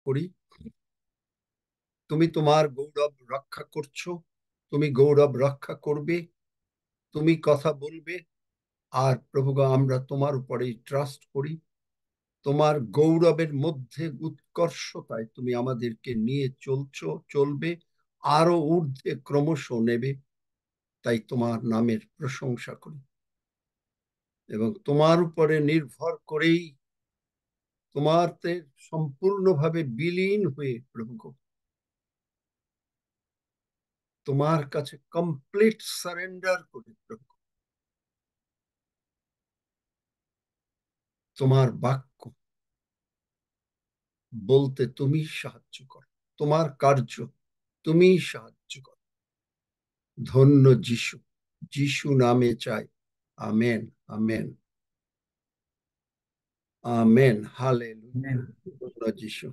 করি। তুমি তোমার গৌরব রক্ষা করছো, তুমি গৌরব রক্ষা করবে, তুমি কথা বলবে। আর প্রভু গো, আমরা তোমার উপরেই ট্রাস্ট করি। তোমার গৌরবের মধ্যে উৎকর্ষতায় তুমি আমাদেরকে নিয়ে চলবে, আরো ঊর্ধ্বে ক্রমশ নেবে। তাই তোমার নামের প্রশংসা করি এবং তোমার উপরে নির্ভর করেই তোমারতে সম্পূর্ণভাবে বিলীন হয়ে প্রভু গো, তোমার কাছে কমপ্লিট সারেন্ডার করে প্রভু গো, তোমার বাক্য বলতে তুমি সাহায্য করো, তোমার কার্য তুমি সাহায্য করো। ধন্য যিশু, যিশু নামে চাই। আমেন, আমেন, আমেন, হালেলুয়া। আমেন। ধন্য যিশু।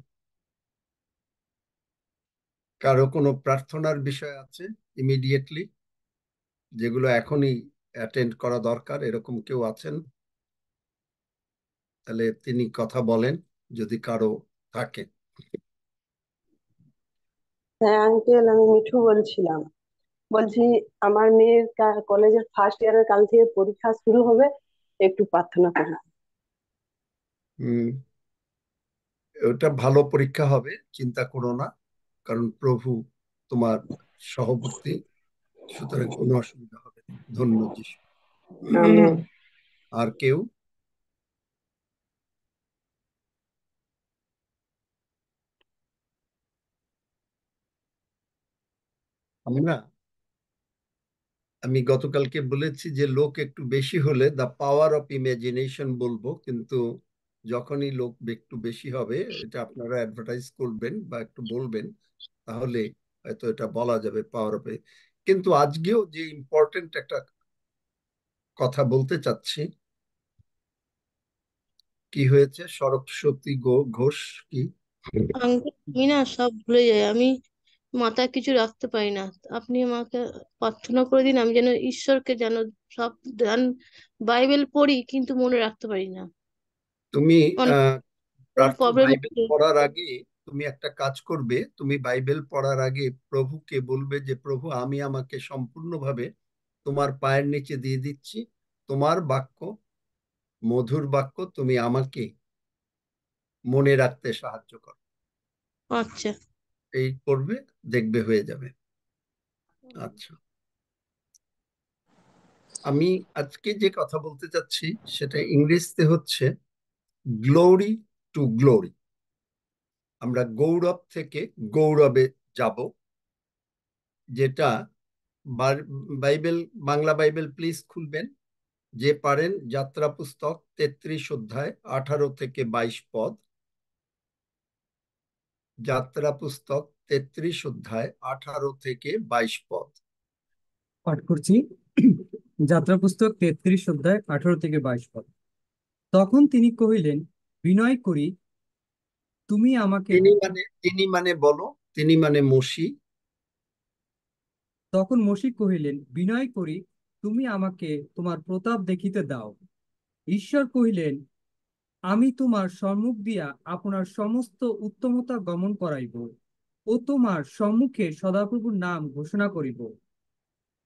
কারো কোনো প্রার্থনার বিষয় আছে ইমিডিয়েটলি, যেগুলো এখনই অ্যাটেন্ড করা দরকার, এরকম কেউ আছেন? তাহলে তিনি কথা বলেন যদি কারো থাকে। হ্যাঁ আঙ্কেল, আমি মিঠু বলছিলাম। বলছি, আমার মেয়ের কলেজের ফার্স্ট ইয়ারের কাল থেকে পরীক্ষা শুরু হবে, একটু প্রার্থনা করুন। হুম, ওটা ভালো পরীক্ষা হবে, চিন্তা করো না, কারণ প্রভু তোমার সহবর্তী, সুতরাং কোনো অসুবিধা হবে না। ধন্য যিশু। আমেন। আর কেউ? আমি না, আমি গতকালকে বলেছি যে লোক একটু বেশি হলে দ্য পাওয়ার অফ ইমাজিনেশন বলবো, কিন্তু যখনই লোক একটু বেশি হবে, এটা আপনারা অ্যাডভার্টাইজ করবেন বা একটু বলবেন, তাহলে হয়তো এটা বলা যাবে পাওয়ার অফ। কিন্তু আজকেও যে ইম্পর্টেন্ট একটা কথা বলতে চাচ্ছি। কি হয়েছে সরস্বতী ঘোষ? কি? আঙ্কেল, আমি না সব ভুলে যাই। আমি মাথায় কিছু রাখতে পারি না। আপনি আমাকে প্রার্থনা করে দিন, আমি যেন ঈশ্বরকে যেন সব ধ্যান। বাইবেল পড়ি কিন্তু মনে রাখতে পারি না। তুমি অনেক প্রবলেম বাইবেল হচ্ছে। পড়ার আগে তুমি একটা কাজ করবে। তুমি বাইবেল পড়ার আগে প্রভুকে বলবে যে প্রভু, আমি আমাকে সম্পূর্ণভাবে তোমার পায়ের নিচে দিয়ে দিচ্ছি। তোমার বাক্য, মধুর বাক্য, তুমি আমাকে মনে রাখতে সাহায্য করো। আচ্ছা। এই করবে, দেখবে হয়ে যাবে। আচ্ছা, আমি আজকে যে কথা বলতে চাচ্ছি সেটা ইংরেজিতে হচ্ছে গ্লোরি টু গ্লোরি। আমরা গৌরব থেকে গৌরবে যাব, যেটা বাইবেল, বাংলা বাইবেল প্লিজ খুলবেন। যে পারেন যাত্রা পুস্তক 33 অধ্যায় 18 থেকে 22 পদ। যাত্রা পুস্তক 33 অধ্যায় 18 থেকে 22 পদ। পাঠ করছি। যাত্রা পুস্তক 33 অধ্যায় 18 থেকে 22 পদ। তখন তিনি কহিলেন, বিনয় করি তুমি আমাকে। তিনি মানে বলো, তিনি মানে মসি। তখন মসি কহিলেন, বিনয় করি তুমি আমাকে তোমার প্রতাপ দেখিতে দাও। ঈশ্বর কহিলেন, আমি তোমার সম্মুখ দিয়া আপনার সমস্ত উত্তমতা গমন করাইব ও তোমার সম্মুখে সদাপ্রভুর নাম ঘোষণা করিব।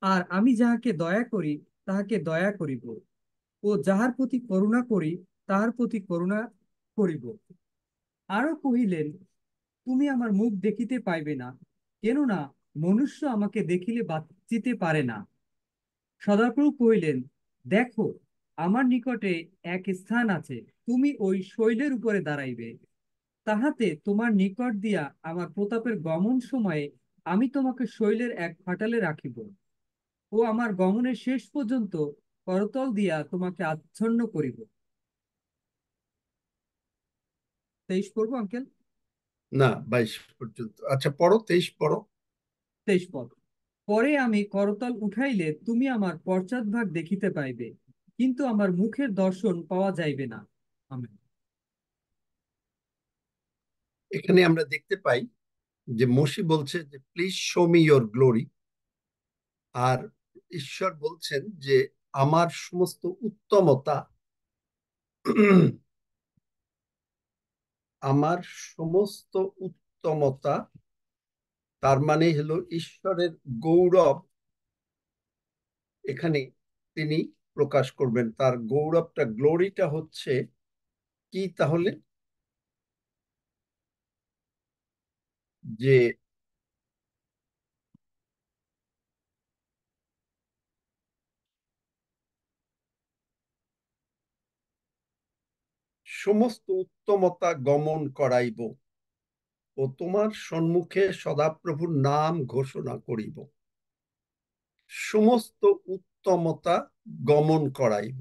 আর আমি যাহাকে দয়া করি তাহাকে দয়া করিব ও যাহার প্রতি করুণা করি তাহার প্রতি করুণা করিব। আরো কহিলেন, তুমি আমার মুখ দেখিতে পাইবে না, কেননা মনুষ্য আমাকে দেখিলে বাঁচিতে পারে না। সদাপ্রভু কহিলেন, দেখো, আমার নিকটে এক স্থান আছে, তুমি ওই শৈলের উপরে দাঁড়াইবে। তাহাতে তোমার নিকট দিয়া আমার প্রতাপের গমন সময়ে আমি তোমাকে শৈলের এক ফাটালে রাখিব ও আমার গমনের শেষ পর্যন্ত করতল দিয়া তোমাকে আচ্ছন্ন করিব। 23 পড়বো আঙ্কেল? না, 22 পর্যন্ত। আচ্ছা, পড়ো, 23 পড়ো। 23 পদ। পরে আমি করতল উঠাইলে তুমি আমার পশ্চাৎভাগ দেখিতে পাইবে, কিন্তু আমার মুখের দর্শন পাওয়া যাইবে না। আমেন। এখানে আমরা দেখতে পাই যে মসি বলছে যে please show me your glory, আর ঈশ্বর বলছেন যে আমার সমস্ত উত্তমতা আমার সমস্ত উত্তমতা, তার মানে হলো ঈশ্বরের গৌরব এখানে তিনি প্রকাশ করবেন। তার গৌরবটা, গ্লোরিটা হচ্ছে কি তাহলে? যে সমস্ত উত্তমতা গমন করাইব ও তোমার সম্মুখে সদাপ্রভুর নাম ঘোষণা করিব। সমস্ত উত্তমতা গমন করাইব,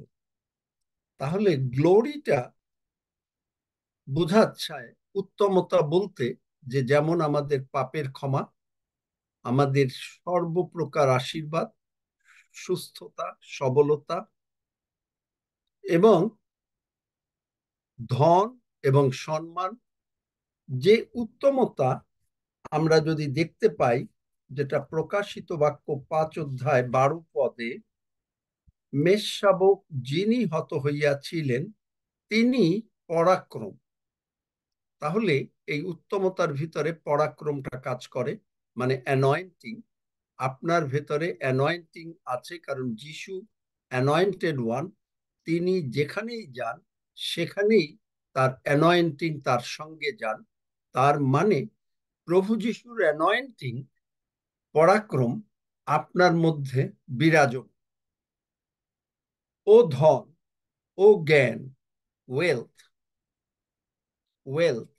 তাহলে গ্লোরিটা বোঝাচ্ছে উত্তমতা বলতে যে যেমন আমাদের পাপের ক্ষমা, আমাদের সর্বপ্রকার আশীর্বাদ, সুস্থতা, সবলতা এবং ধন এবং সম্মান, যে উত্তমতা আমরা যদি দেখতে পাই, যেটা প্রকাশিত বাক্য 5 অধ্যায় 12 পদে, মেষশাবক যিনি হত হইয়াছিলেন তিনি পরাক্রম। তাহলে এই উত্তমতার ভিতরে পরাক্রমটা কাজ করে, মানে অ্যানয়েন্টিং। আপনার ভেতরে অ্যানয়েন্টিং আছে, কারণ যিশু অ্যানয়েন্টেড ওয়ান। তিনি যেখানেই যান সেখানেই তার অ্যানয়েন্টিং তার সঙ্গে যান। তার মানে প্রভু যিশুর অ্যানয়েন্টিং, পরাক্রম আপনার মধ্যে বিরাজমান। ও ধন, ও জ্ঞান, ওয়েলথ। ওয়েলথ,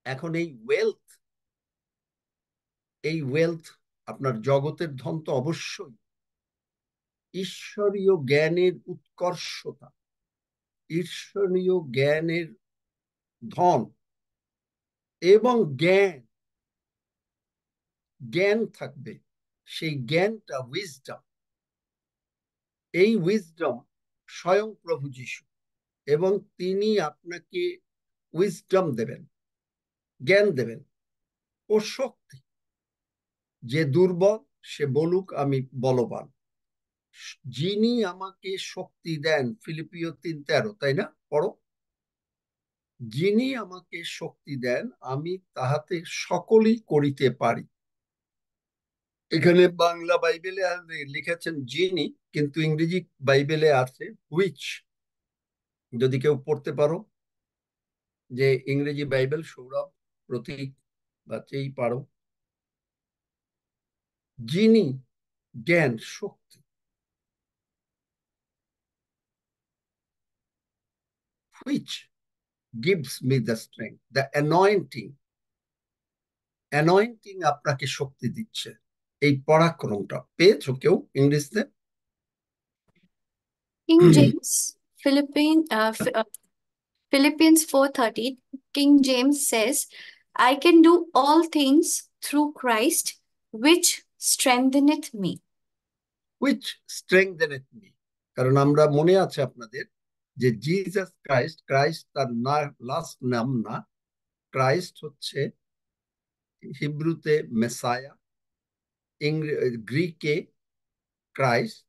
এখন এই ওয়েলথ আপনার জগতের ধন তো অবশ্যই, ঈশ্বরীয় জ্ঞানের উৎকর্ষতা, ঈশ্বরীয় জ্ঞানের ধন এবং জ্ঞান। জ্ঞান থাকবে, সেই জ্ঞানটা উইজডম। এই উইজডম স্বয়ং প্রভু যিশু, এবং তিনি আপনাকে উইজডম দেবেন, জ্ঞান দেবেন। ও শক্তি, যে দুর্বল সে বলুক আমি বলবান। যিনি আমাকে শক্তি দেন, ফিলিপিও 3:13, তাই না? পড়ো। যিনি আমাকে শক্তি দেন আমি তাহাতে সকলই করিতে পারি। এখানে বাংলা বাইবেলে লিখেছেন যিনি, কিন্তু ইংরেজি বাইবেলে আছে হুইচ। যদি কেউ পড়তে পারো, যে ইংরেজি বাইবেল, সৌরভ, প্রতীক বা যেই পারো, যিনি জ্ঞান, শক্তি, which gives me the strength, the anointing। অ্যানয়েন্টিং আপনাকে শক্তি দিচ্ছে। এই পরাক্রমটা পেয়েছো কেউ ইংরেজিতে? King James, Philippians 4:13, King James says, I can do all things through Christ, which strengtheneth me. which strengtheneth me। কারণ আমরা, মনে আছে আপনাদের, যে জিসাস ক্রাইস্ট, ক্রাইস্ট তার লাস্ট নাম না। ক্রাইস্ট হচ্ছে হিব্রুতে মেসায়া, গ্রিকে ক্রাইস্ট,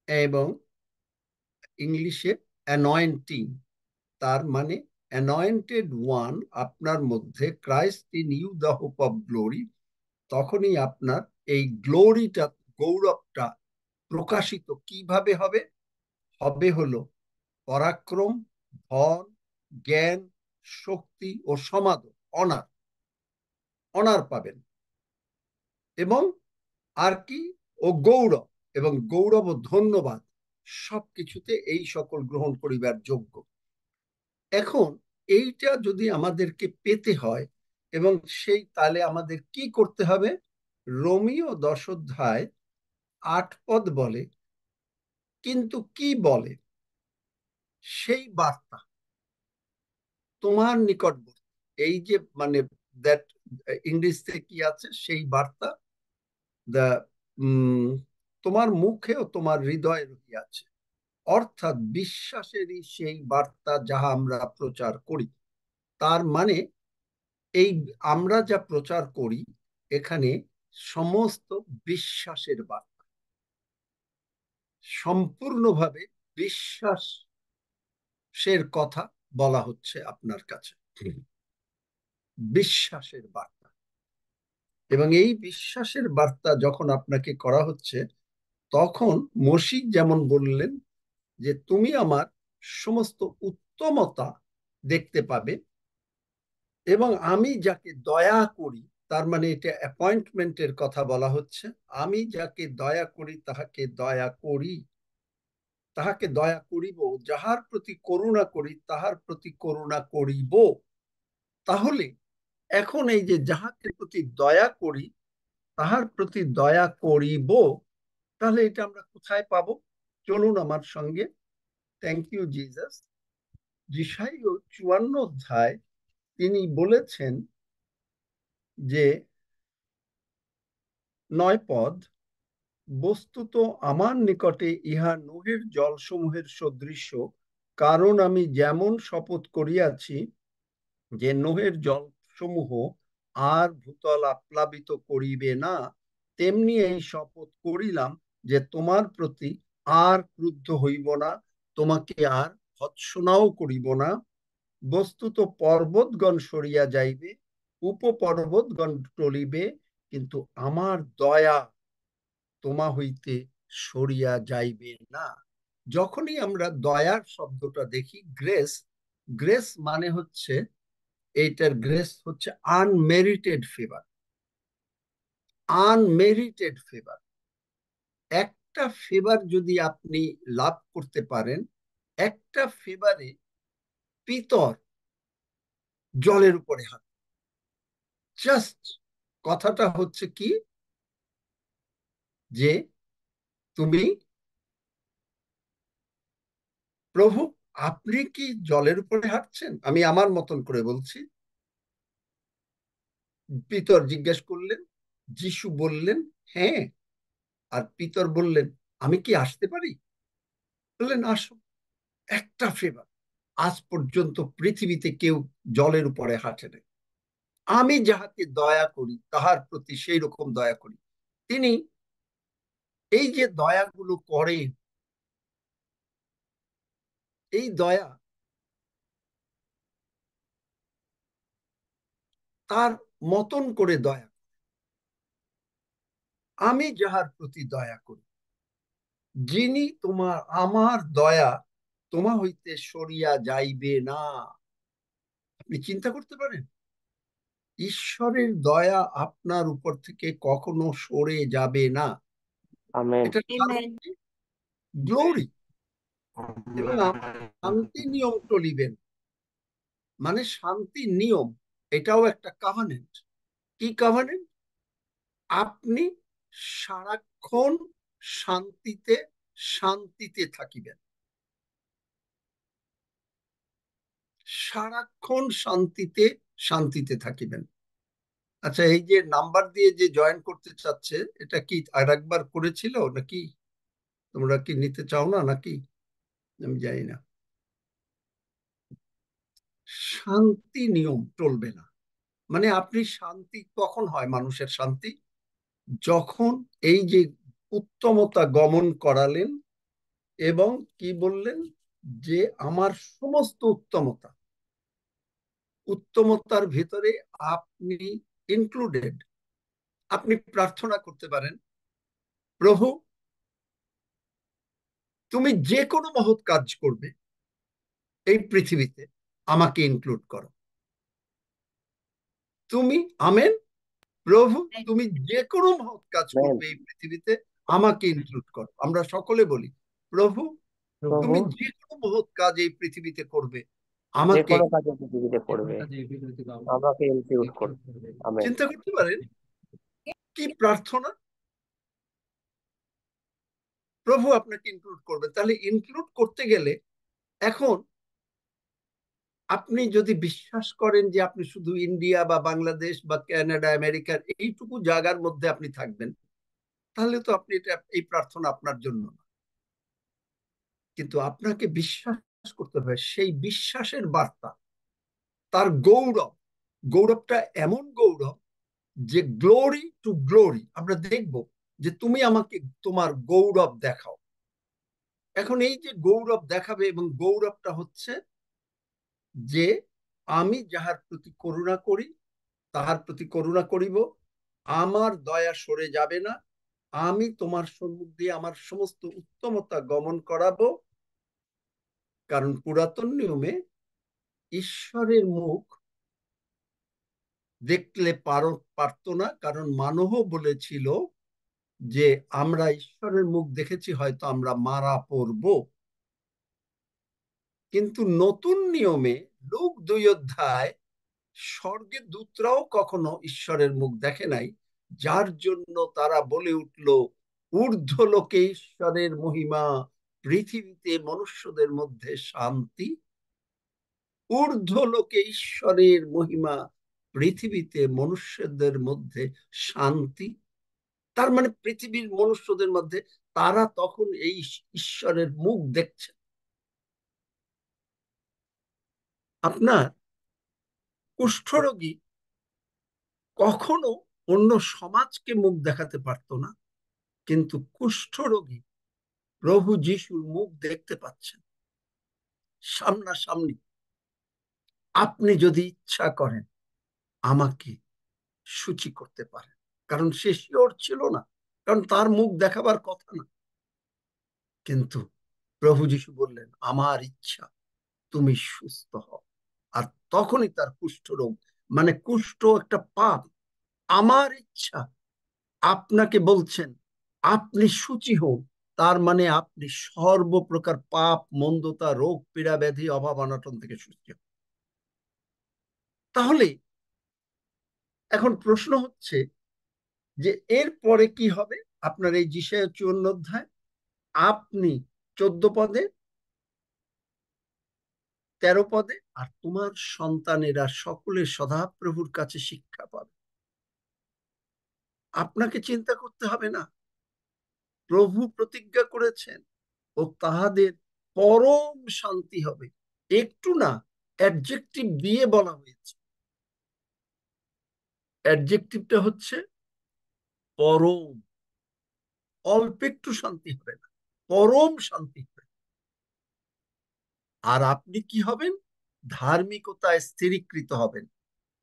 এবং ইংলিশে অ্যানয়েন্টিং। তার মানে অ্যানয়েন্টেড ওয়ান আপনার মধ্যে, Christ in you the hope of glory. তখনই আপনার এই গ্লোরিটা, গৌরবটা প্রকাশিত কিভাবে হবে? হবে হলো পরাক্রম, ধন, জ্ঞান, শক্তি ও সমাদর, অনার। অনার পাবেন, এবং আর কি? ও গৌরব, এবং গৌরব ও ধন্যবাদ সবকিছুতে এই সকল গ্রহণ করিবার যোগ্য। এখন এইটা যদি আমাদেরকে পেতে হয়, এবং সেই তাহলে আমাদের কি করতে হবে? রোমীয় 10 অধ্যায় 8 পদ বলে, কিন্তু কি বলে? সেই বার্তা তোমার নিকটবর্তী। এই যে মানে দ্যাট, ইংরেজিতে কি আছে? সেই বার্তা, দা তোমার মুখে ও তোমার হৃদয়ে রহিয়াছে। অর্থাৎ বিশ্বাসেরই সেই বার্তা যাহা আমরা প্রচার করি। তার মানে এই আমরা যা প্রচার করি এখানে সমস্ত বিশ্বাসের বার্তা, সম্পূর্ণভাবে বিশ্বাসের কথা বলা হচ্ছে আপনার কাছে, বিশ্বাসের বার্তা। এবং এই বিশ্বাসের বার্তা যখন আপনাকে করা হচ্ছে, তখন মসিহ যেমন বললেন যে তুমি আমার সমস্ত উত্তমতা দেখতে পাবে, এবং আমি যাকে দয়া করি, তার মানে এটা অ্যাপয়েন্টমেন্টের কথা বলা হচ্ছে, আমি যাকে দয়া করি তাহাকে দয়া করি, তাহাকে দয়া করিব, যাহার প্রতি করুণা করি তাহার প্রতি করুণা করিব। তাহলে এখন এই যে যাহাকে প্রতি দয়া করি তাহার প্রতি দয়া করিব, তাহলে এটা আমরা কোথায় পাবো? চলুন আমার সঙ্গে। Thank you Jesus. যিশাই 54 অধ্যায় তিনি বলেছেন যে 9 পদ, বস্তুত আমার নিকটে ইহা নোহের জলসমূহের সদৃশ, কারণ আমি যেমন শপথ করিয়াছি যে নোহের জলসমূহ আর ভূতল আপ্লাবিত করিবে না, তেমনি এই শপথ করিলাম যে তোমার প্রতি আর ক্রুদ্ধ হইব না, তোমাকে আর ভৎসনাও করিব না। বস্তুত পর্বতগণ সরিয়া যাইবে, উপপর্বতগণ টলিবে, কিন্তু আমার দয়া তোমা হইতে সরিয়া যাইবে না। যখনই আমরা দয়ার শব্দটা দেখি, গ্রেস, গ্রেস মানে হচ্ছে, এইটার গ্রেস হচ্ছে আনমেরিটেড ফেভার। আনমেরিটেড ফেভার, একটা ফেভার যদি আপনি লাভ করতে পারেন, একটা ফেভারে পিতর জলের উপরে হাত, জাস্ট কথাটা হচ্ছে কি যে তুমি, প্রভু আপনি কি জলের উপরে হাঁটছেন? আমি আমার মতন করে বলছি। পিতর জিজ্ঞেস করলেন, যিশু বললেন হ্যাঁ। আর পিতর বললেন আমি কি আসতে পারি? বললেন আসো। একটা ফেভার, আজ পর্যন্ত পৃথিবীতে কেউ জলের উপরে হাঁটে না। আমি যাহাকে দয়া করি তাহার প্রতি সেই রকম দয়া করি। তিনি এই যে দয়াগুলো করেন, এই দয়া তার মতন করে দয়া। আমি যাহার প্রতি দয়া করি, যিনি তোমার, আমার দয়া তোমা হইতে সরিয়া যাইবে না। আপনি চিন্তা করতে পারেন, ঈশ্বরের দয়া আপনার উপর থেকে কখনো সরে যাবে না। আমেন। এটা Amen. গ্লোরি। এবং শান্তি নিয়ম চলিবেন, মানে শান্তি নিয়ম, এটাও একটা কভেনেন্ট। কি কভেনেন্ট? আপনি সারাক্ষণ শান্তিতে শান্তিতে থাকিবেন, সারাক্ষণ শান্তিতে শান্তিতে থাকিবেন। আচ্ছা, এই যে নাম্বার দিয়ে যে জয়েন করতে চাচ্ছে, এটা কি আর একবার করেছিল নাকি? তোমরা কি নিতে চাও না নাকি? আমি জানি না। শান্তি নিয়ম চলবে না, মানে আপনি শান্তি কখন হয়? মানুষের শান্তি যখন এই যে উত্তমতা গমন করালেন এবং কি বললেন যে আমার সমস্ত উত্তমতা, উত্তমতার ভিতরে আপনি ইনক্লুডেড। আপনি প্রার্থনা করতে পারেন, প্রভু তুমি যে কোনো মহৎ কাজ করবে এই পৃথিবীতে, আমাকে ইনক্লুড করো। তুমি, আমেন। প্রভু তুমি যে কোনো মহৎ কাজ আমেন। করবে এই পৃথিবীতে, আমাকে ইনক্লুড করো। আমরা সকলে বলি, প্রভু প্রভু তুমি যে কোনো মহৎ কাজ এই পৃথিবীতে করবে, যে আমাকে। কোনো কাজে পৃথিবীতে পড়বে, আমাকে ইনক্লুড করো। আমেন। চিন্তা করতে পারেন কি প্রার্থনা! প্রভু আপনাকে ইনক্লুড করবে। তাহলে ইনক্লুড করতে গেলে এখন আপনি যদি বিশ্বাস করেন যে আপনি শুধু ইন্ডিয়া বা বাংলাদেশ বা কানাডা, আমেরিকার এইটুকু জায়গার মধ্যে আপনি থাকবেন, তাহলে তো আপনি এটা, এই প্রার্থনা আপনার জন্য না। কিন্তু আপনাকে বিশ্বাস করতে হবে, সেই বিশ্বাসের বার্তা, তার গৌরব, গৌরবটা এমন গৌরব যে গ্লোরি টু গ্লোরি। আমরা দেখব যে তুমি আমাকে তোমার গৌরব দেখাও। এখন এই যে গৌরব দেখাবে, এবং গৌরবটা হচ্ছে যে আমি যাহার প্রতি করুণা করি তাহার প্রতি করুণা করিব, আমার দয়া সরে যাবে না, আমি তোমার সম্মুখ দিয়ে আমার সমস্ত উত্তমতা গমন করাবো। কারণ পুরাতন নিয়মে ঈশ্বরের মুখ দেখলে পারতো না, কারণ মানহ বলেছিল যে আমরা ঈশ্বরের মুখ দেখেছি, হয়তো আমরা মারা পড়ব। কিন্তু নতুন নিয়মে লূক 2 অধ্যায় স্বর্গের দূতরাও কখনো ঈশ্বরের মুখ দেখে নাই, যার জন্য তারা বলে উঠল, ঊর্ধ্বলোকে ঈশ্বরের মহিমা, পৃথিবীতে মনুষ্যদের মধ্যে শান্তি। ঊর্ধ্বলোকে ঈশ্বরের মহিমা, পৃথিবীতে মনুষ্যদের মধ্যে শান্তি। তার মানে পৃথিবীর মনুষ্যদের মধ্যে তারা তখন এই ঈশ্বরের মুখ দেখছে। আপনার কুষ্ঠরোগী কখনো অন্য সমাজকে মুখ দেখাতে পারতো না, কিন্তু কুষ্ঠরোগী প্রভু যিশুর মুখ দেখতে পাচ্ছেন সামনাসামনি। আপনি যদি ইচ্ছা করেন আমাকে সূচি করতে পারেন, কারণ সে শিওর ছিল না, কারণ তার মুখ দেখাবার কথা না। কিন্তু প্রভু যিশু বললেন, আমার ইচ্ছা তুমি সুস্থ হও। আর তখনই তার কুষ্ঠরোগ, মানে কুষ্ঠ একটা পাপ, আমার ইচ্ছা আপনাকে বলছেন আপনি সূচি হন, তার মানে আপনি সর্বপ্রকার পাপ, মন্দতা, রোগ, পীড়া, ব্যাধি, অভাব, অনটন থেকে সূচি হন। তাহলে এখন প্রশ্ন হচ্ছে যে এর পরে কি হবে। আপনার এই যিশায়া 54 অধ্যায় আপনি 14 পদে, 13 পদে, আর তোমার সন্তানেরা সকলে সদাপ্রভুর কাছে শিক্ষা পাবে। আপনাকে চিন্তা করতে হবে না, প্রভু প্রতিজ্ঞা করেছেন ও তাহাদের পরম শান্তি হবে। একটু না, অ্যাডজেক্টিভ দিয়ে বলা হয়েছে। অ্যাডজেক্টিভটা হচ্ছে পরম। অল্প একটু শান্তি হবে না, পরম শান্তি হবে। আর আপনি কি হবেন? ধার্মিকতায় স্থিরীকৃত হবেন।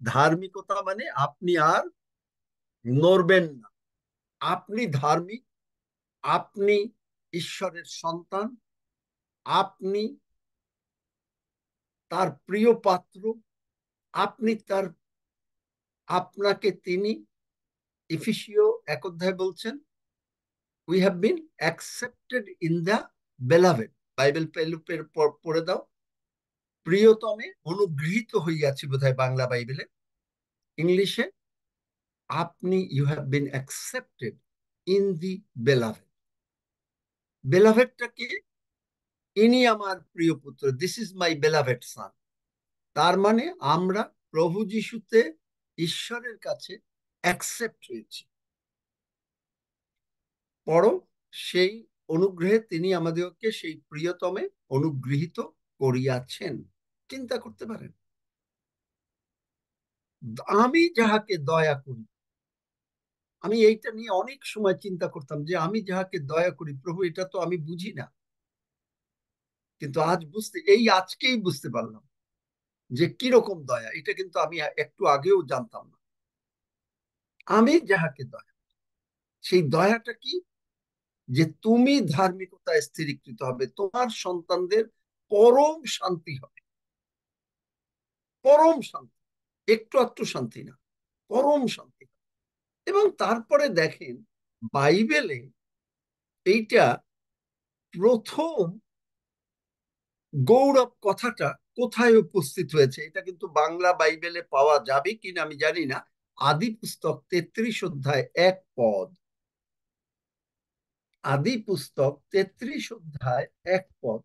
ধার্মিকতা মানে আপনি আর নড়বেন না, আপনি ধার্মিক, আপনি ঈশ্বরের সন্তান, আপনি তার প্রিয় পাত্র, আপনি তার, আপনাকে তিনি, ইফিসীয় 1 অধ্যায় বলছেন, we have been accepted in the beloved. Bible পেলুপের পড়ে দাও, প্রিয়তমে অনুগৃহীত হইয়াছি, বোধহয় বাংলা বাইবেলে। ইংলিশে আপনি you have been accepted in the beloved. বেলাভেডটা কি? ইনি আমার প্রিয় পুত্র, দিস ইজ মাই বেলাভেড সান। তার মানে আমরা প্রভু যিশুতে ঈশ্বরের কাছে অ্যাকসেপ্ট হয়েছি। পরও সেই অনুগ্রহে তিনি আমাদেরকে সেই প্রিয়তমে অনুগৃহীত করিয়াছেন। চিন্তা করতে পারেন, আমি যাহাকে দয়া করি। আমি এইটা নিয়ে অনেক সময় চিন্তা করতাম যে আমি যাহাকে দয়া করি, প্রভু এটা তো আমি বুঝি না। কিন্তু আজ আজকেই বুঝতে পারলাম যে কিরকম দয়া। এটা কিন্তু আমি একটু আগেও জানতাম না। আমি যাহাকে দয়া, সেই দয়াটা কি? যে তুমি ধার্মিকতায় স্থিরীকৃত হবে, তোমার সন্তানদের পরম শান্তি হবে। পরম শান্তি, একটু একটু শান্তি না, পরম শান্তি। এবং তারপরে দেখেন বাইবেলে এইটা প্রথম গৌরব কথাটা কোথায় উপস্থিত হয়েছে, এটা কিন্তু বাংলা বাইবেলে পাওয়া যাবে কিনা আমি জানি না। আদি পুস্তক 33 অধ্যায় 1 পদ। আদি পুস্তক 33 অধ্যায় 1 পদ,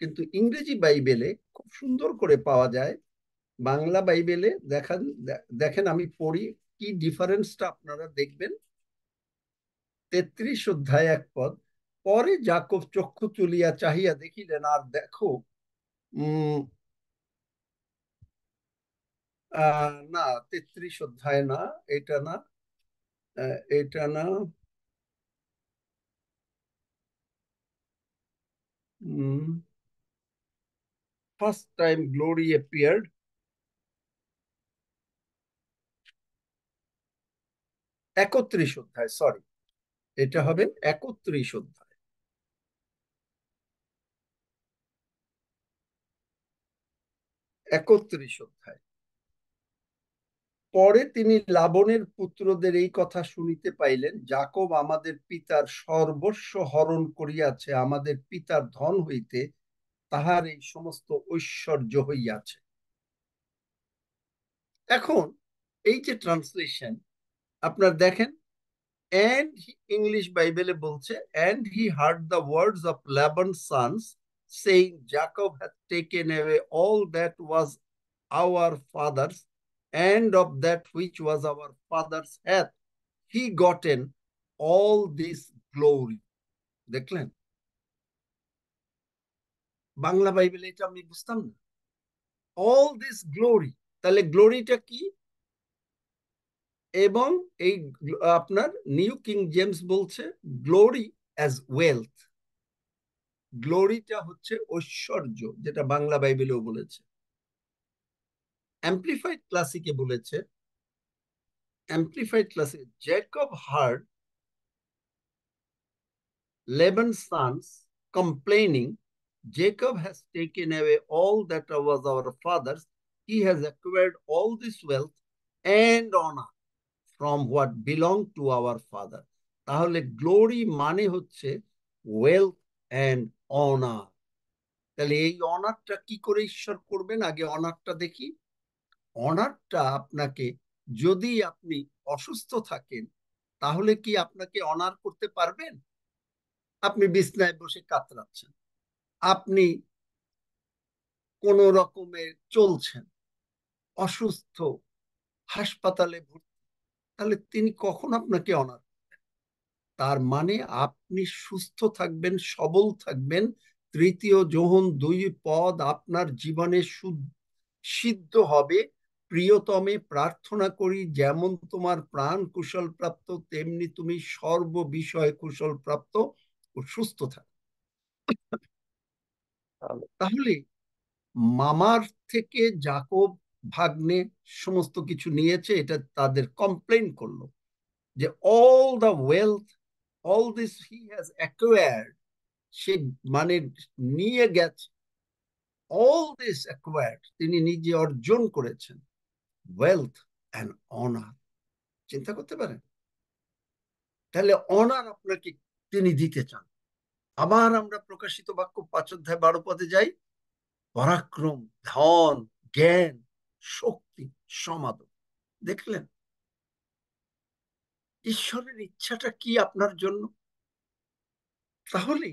কিন্তু ইংরেজি বাইবেলে খুব সুন্দর করে পাওয়া যায়। বাংলা বাইবেলে দেখেন আমি পড়ি, কি ডিফারেন্সটা আপনারা দেখবেন। 33 অধ্যায় 1 পদ, পরে যাকব চক্ষু তুলিয়া চাহিয়া দেখিলেন, আর দেখো না, 33 অধ্যায় না, এটা না, এটা না, first time glory appeared? 31 অধ্যায়, সরি, এটা হবে 31 অধ্যায়। 31 অধ্যায়। পরে তিনি লাবনের পুত্রদের এই কথা শুনিতে পাইলেন, যাকব আমাদের পিতার সর্বস্ব হরণ করিয়াছে, আমাদের পিতার ধন হইতে তাহার এই সমস্ত ঐশ্বর্য হইয়াছে। এখন এই যে ট্রান্সলেশন আপনার দেখেন, and English Bible বলছে, and he heard the words of Laban's sons, saying, Jacob hath taken away all that was our father's, and of that which was our father's hath he gotten all this glory. দেখলেন, বাংলা বাইবেলে এটা আমি বুঝতাম না, all this glory, তাহলে গ্লোরিটা কি? এবং এই আপনার নিউ কিং জেমস বলছে গ্লোরি অ্যাজ ওয়েলথ। গ্লোরিটা হচ্ছে ঐশ্বর্য, যেটা বাংলা বাইবেলেও বলেছে। অ্যাম্প্লিফাইড ক্লাসিকে বলেছে, amplified classic, Jacob heard Laban's sons complaining, Jacob has taken away all that was our father's, he has acquired all this wealth and honor from what belonged to our father. তাহলে glory মানে হচ্ছে wealth and honour. তাহলে এই অনারটা কি করে ঈশ্বর করবেন? আগে অনারটা দেখি। অনারটা আপনাকে, যদি আপনি অসুস্থ থাকেন তাহলে কি আপনাকে অনার করতে পারবেন? আপনি বিছনায় বসে কাতরাচ্ছেন, আপনি কোন রকমে চলছেন, অসুস্থ, হাসপাতালে ভর্তি, তাহলে তিনি কখন আপনাকে অনার? তার মানে আপনি সুস্থ থাকবেন, সবল থাকবেন, তৃতীয় যোহন 2 আপনার জীবনে সিদ্ধ হবে। প্রিয়তমে প্রার্থনা করি, যেমন তোমার প্রাণ কুশল প্রাপ্ত, তেমনি তুমি সর্ব বিষয়ে কুশল প্রাপ্ত ও সুস্থ থাকো। তাহলে মামার থেকে যাকব ভাগ্নে সমস্ত কিছু নিয়েছে, এটা তাদের কমপ্লেন করলো যে all the wealth, all this he has acquired, সে মানে নিয়ে গেছে, all this acquired, তিনি নিজে অর্জন করেছেন, wealth and honor। চিন্তা করতে পারেন? তাহলে অনার আপনাকে তিনি দিতে চান। আবার আমরা প্রকাশিত বাক্য 5 অধ্যায় 12 পদে যাই, পরাক্রম, ধন, জ্ঞান, শক্তি, সমাদর। দেখলেন ঈশ্বরের ইচ্ছাটা কি আপনার জন্য? তাহলে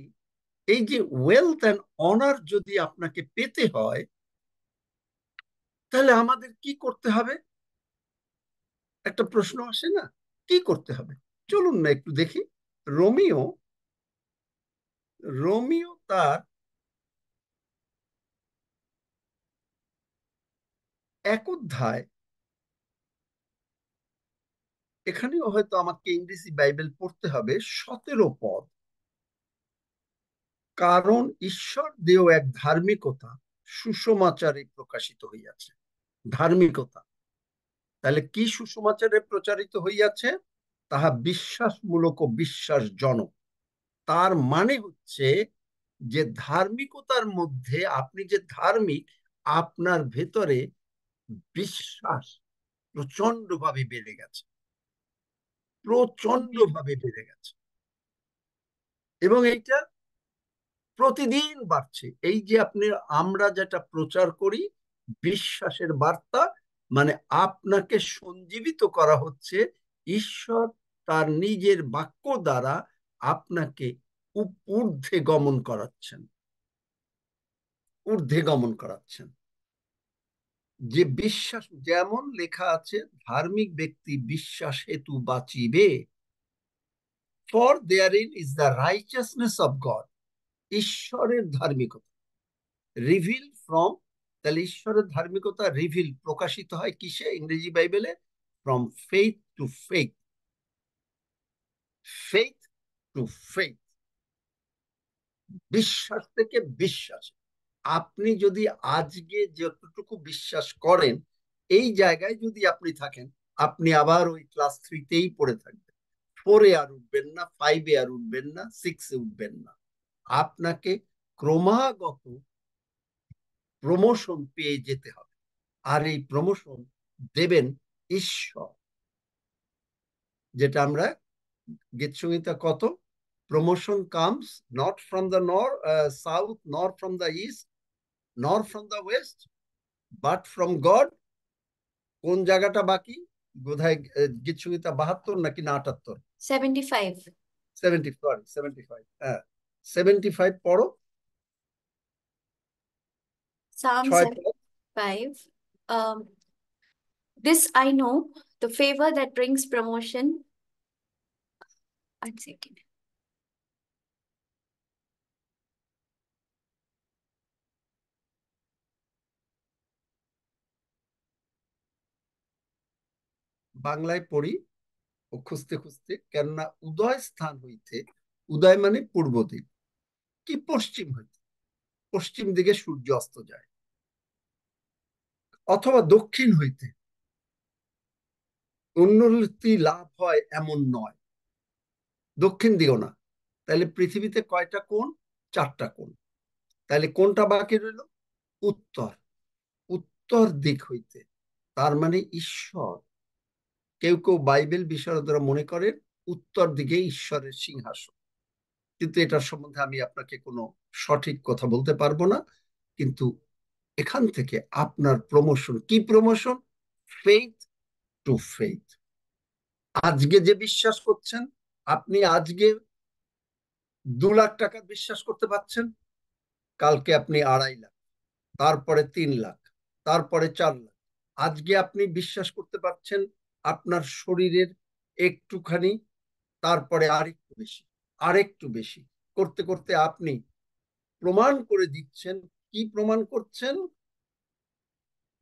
এই যে ওয়েলথ অ্যান্ড অনার যদি আপনাকে পেতে হয়, তাহলে আমাদের কি করতে হবে? একটা প্রশ্ন আসে না, কি করতে হবে? চলুন না একটু দেখি। রোমিও, রোমিও তার 1 অধ্যায়, এখানেও হয়তো আমাকে ইংরেজি বাইবেল পড়তে হবে, 17 পদ। কারণ ঈশ্বর দেও এক ধার্মিকতা সুসমাচারে প্রকাশিত হইয়াছে। ধার্মিকতা, তাহলে কি সুসমাচারে প্রচারিত হইয়াছে? তাহা বিশ্বাসমূলক ও বিশ্বাসজনক। তার মানে হচ্ছে যে ধার্মিকতার মধ্যে, আপনি যে ধার্মিক, আপনার ভেতরে বিশ্বাস প্রচন্ড ভাবে বেড়ে গেছে, প্রচন্ড ভাবে বেড়ে গেছে, এবং এইটা প্রতিদিন বাড়ছে। এই যে আপনি, আমরা যেটা প্রচার করি, বিশ্বাসের বার্তা, মানে আপনাকে সঞ্জীবিত করা হচ্ছে। ঈশ্বর তার নিজের বাক্য দ্বারা আপনাকে ঊর্ধ্বে গমন করাচ্ছেন, ঊর্ধ্বে গমন করাচ্ছেন। যে বিশ্বাস, যেমন লেখা আছে, ধার্মিক ব্যক্তি বিশ্বাস হেতু বাঁচিবে, for therein is the righteousness of God. ঈশ্বরের ধার্মিকতা রিভিল ফ্রম, তাহলে ঈশ্বরের ধার্মিকতা রিভিল, প্রকাশিত হয় কিসে? ইংরেজি বাইবেলে from faith to faith, faith to faith, বিশ্বাস থেকে বিশ্বাস। আপনি যদি আজকে যতটুকু বিশ্বাস করেন এই জায়গায় যদি আপনি থাকেন, আপনি আবার ওই ক্লাস 3-তেই পড়ে থাকবেন। 4-এ আর উঠবেন না, 5-এ আর উঠবেন না, 6-এ উঠবেন না। আপনাকে ক্রমাগত প্রমোশন পেয়ে যেতে হবে, আর এই প্রমোশন দেবেন ঈশ্বর। যেটা আমরা গীত সংহিতা কত, promotion comes not from the south, নর ফ্রম দ্য ইস্ট, নর from the West, but from god. কোন জায়গাটা বাকি বোধহয়, গীত সংহিতা 72 নাকি না 78? 75. 75, হ্যাঁ 75 পড়ো। Psalm 6 75. This I know, the favor that brings promotion. 1 second. বাংলায় পড়ি ও খুঁজতে খুঁজতে, কেননা উদয় স্থান হইতে, উদয় মানে পূর্ব দিক, কি পশ্চিম হইতে, পশ্চিম দিকে সূর্য অস্ত যায়, অথবা দক্ষিণ হইতে উন্নতি লাভ হয় এমন নয়, দক্ষিণ দিকেও না। তাহলে পৃথিবীতে কয়টা কোণ? 4টা কোণ। তাহলে কোনটা বাকি রইল? উত্তর, উত্তর দিক হইতে, তার মানে ঈশ্বর। কেউ কেউ বাইবেল বিশারদরা মনে করেন উত্তর দিকে ঈশ্বরের সিংহাসন, কিন্তু এটার সম্বন্ধে আমি আপনাকে কোনো সঠিক কথা বলতে পারবো না। কিন্তু এখান থেকে আপনার প্রমোশন, কি প্রমোশন? Faith to faith. আজকে যে বিশ্বাস করছেন, আপনি আজকে 2 লাখ টাকা বিশ্বাস করতে পারছেন, কালকে আপনি 2.5 লাখ, তারপরে 3 লাখ, তারপরে 4 লাখ। আজকে আপনি বিশ্বাস করতে পারছেন আপনার শরীরের একটুখানি, তারপরে আরেকটু বেশি, আরেকটু বেশি করতে করতে আপনি প্রমাণ করে দিচ্ছেন। কি প্রমাণ করছেন?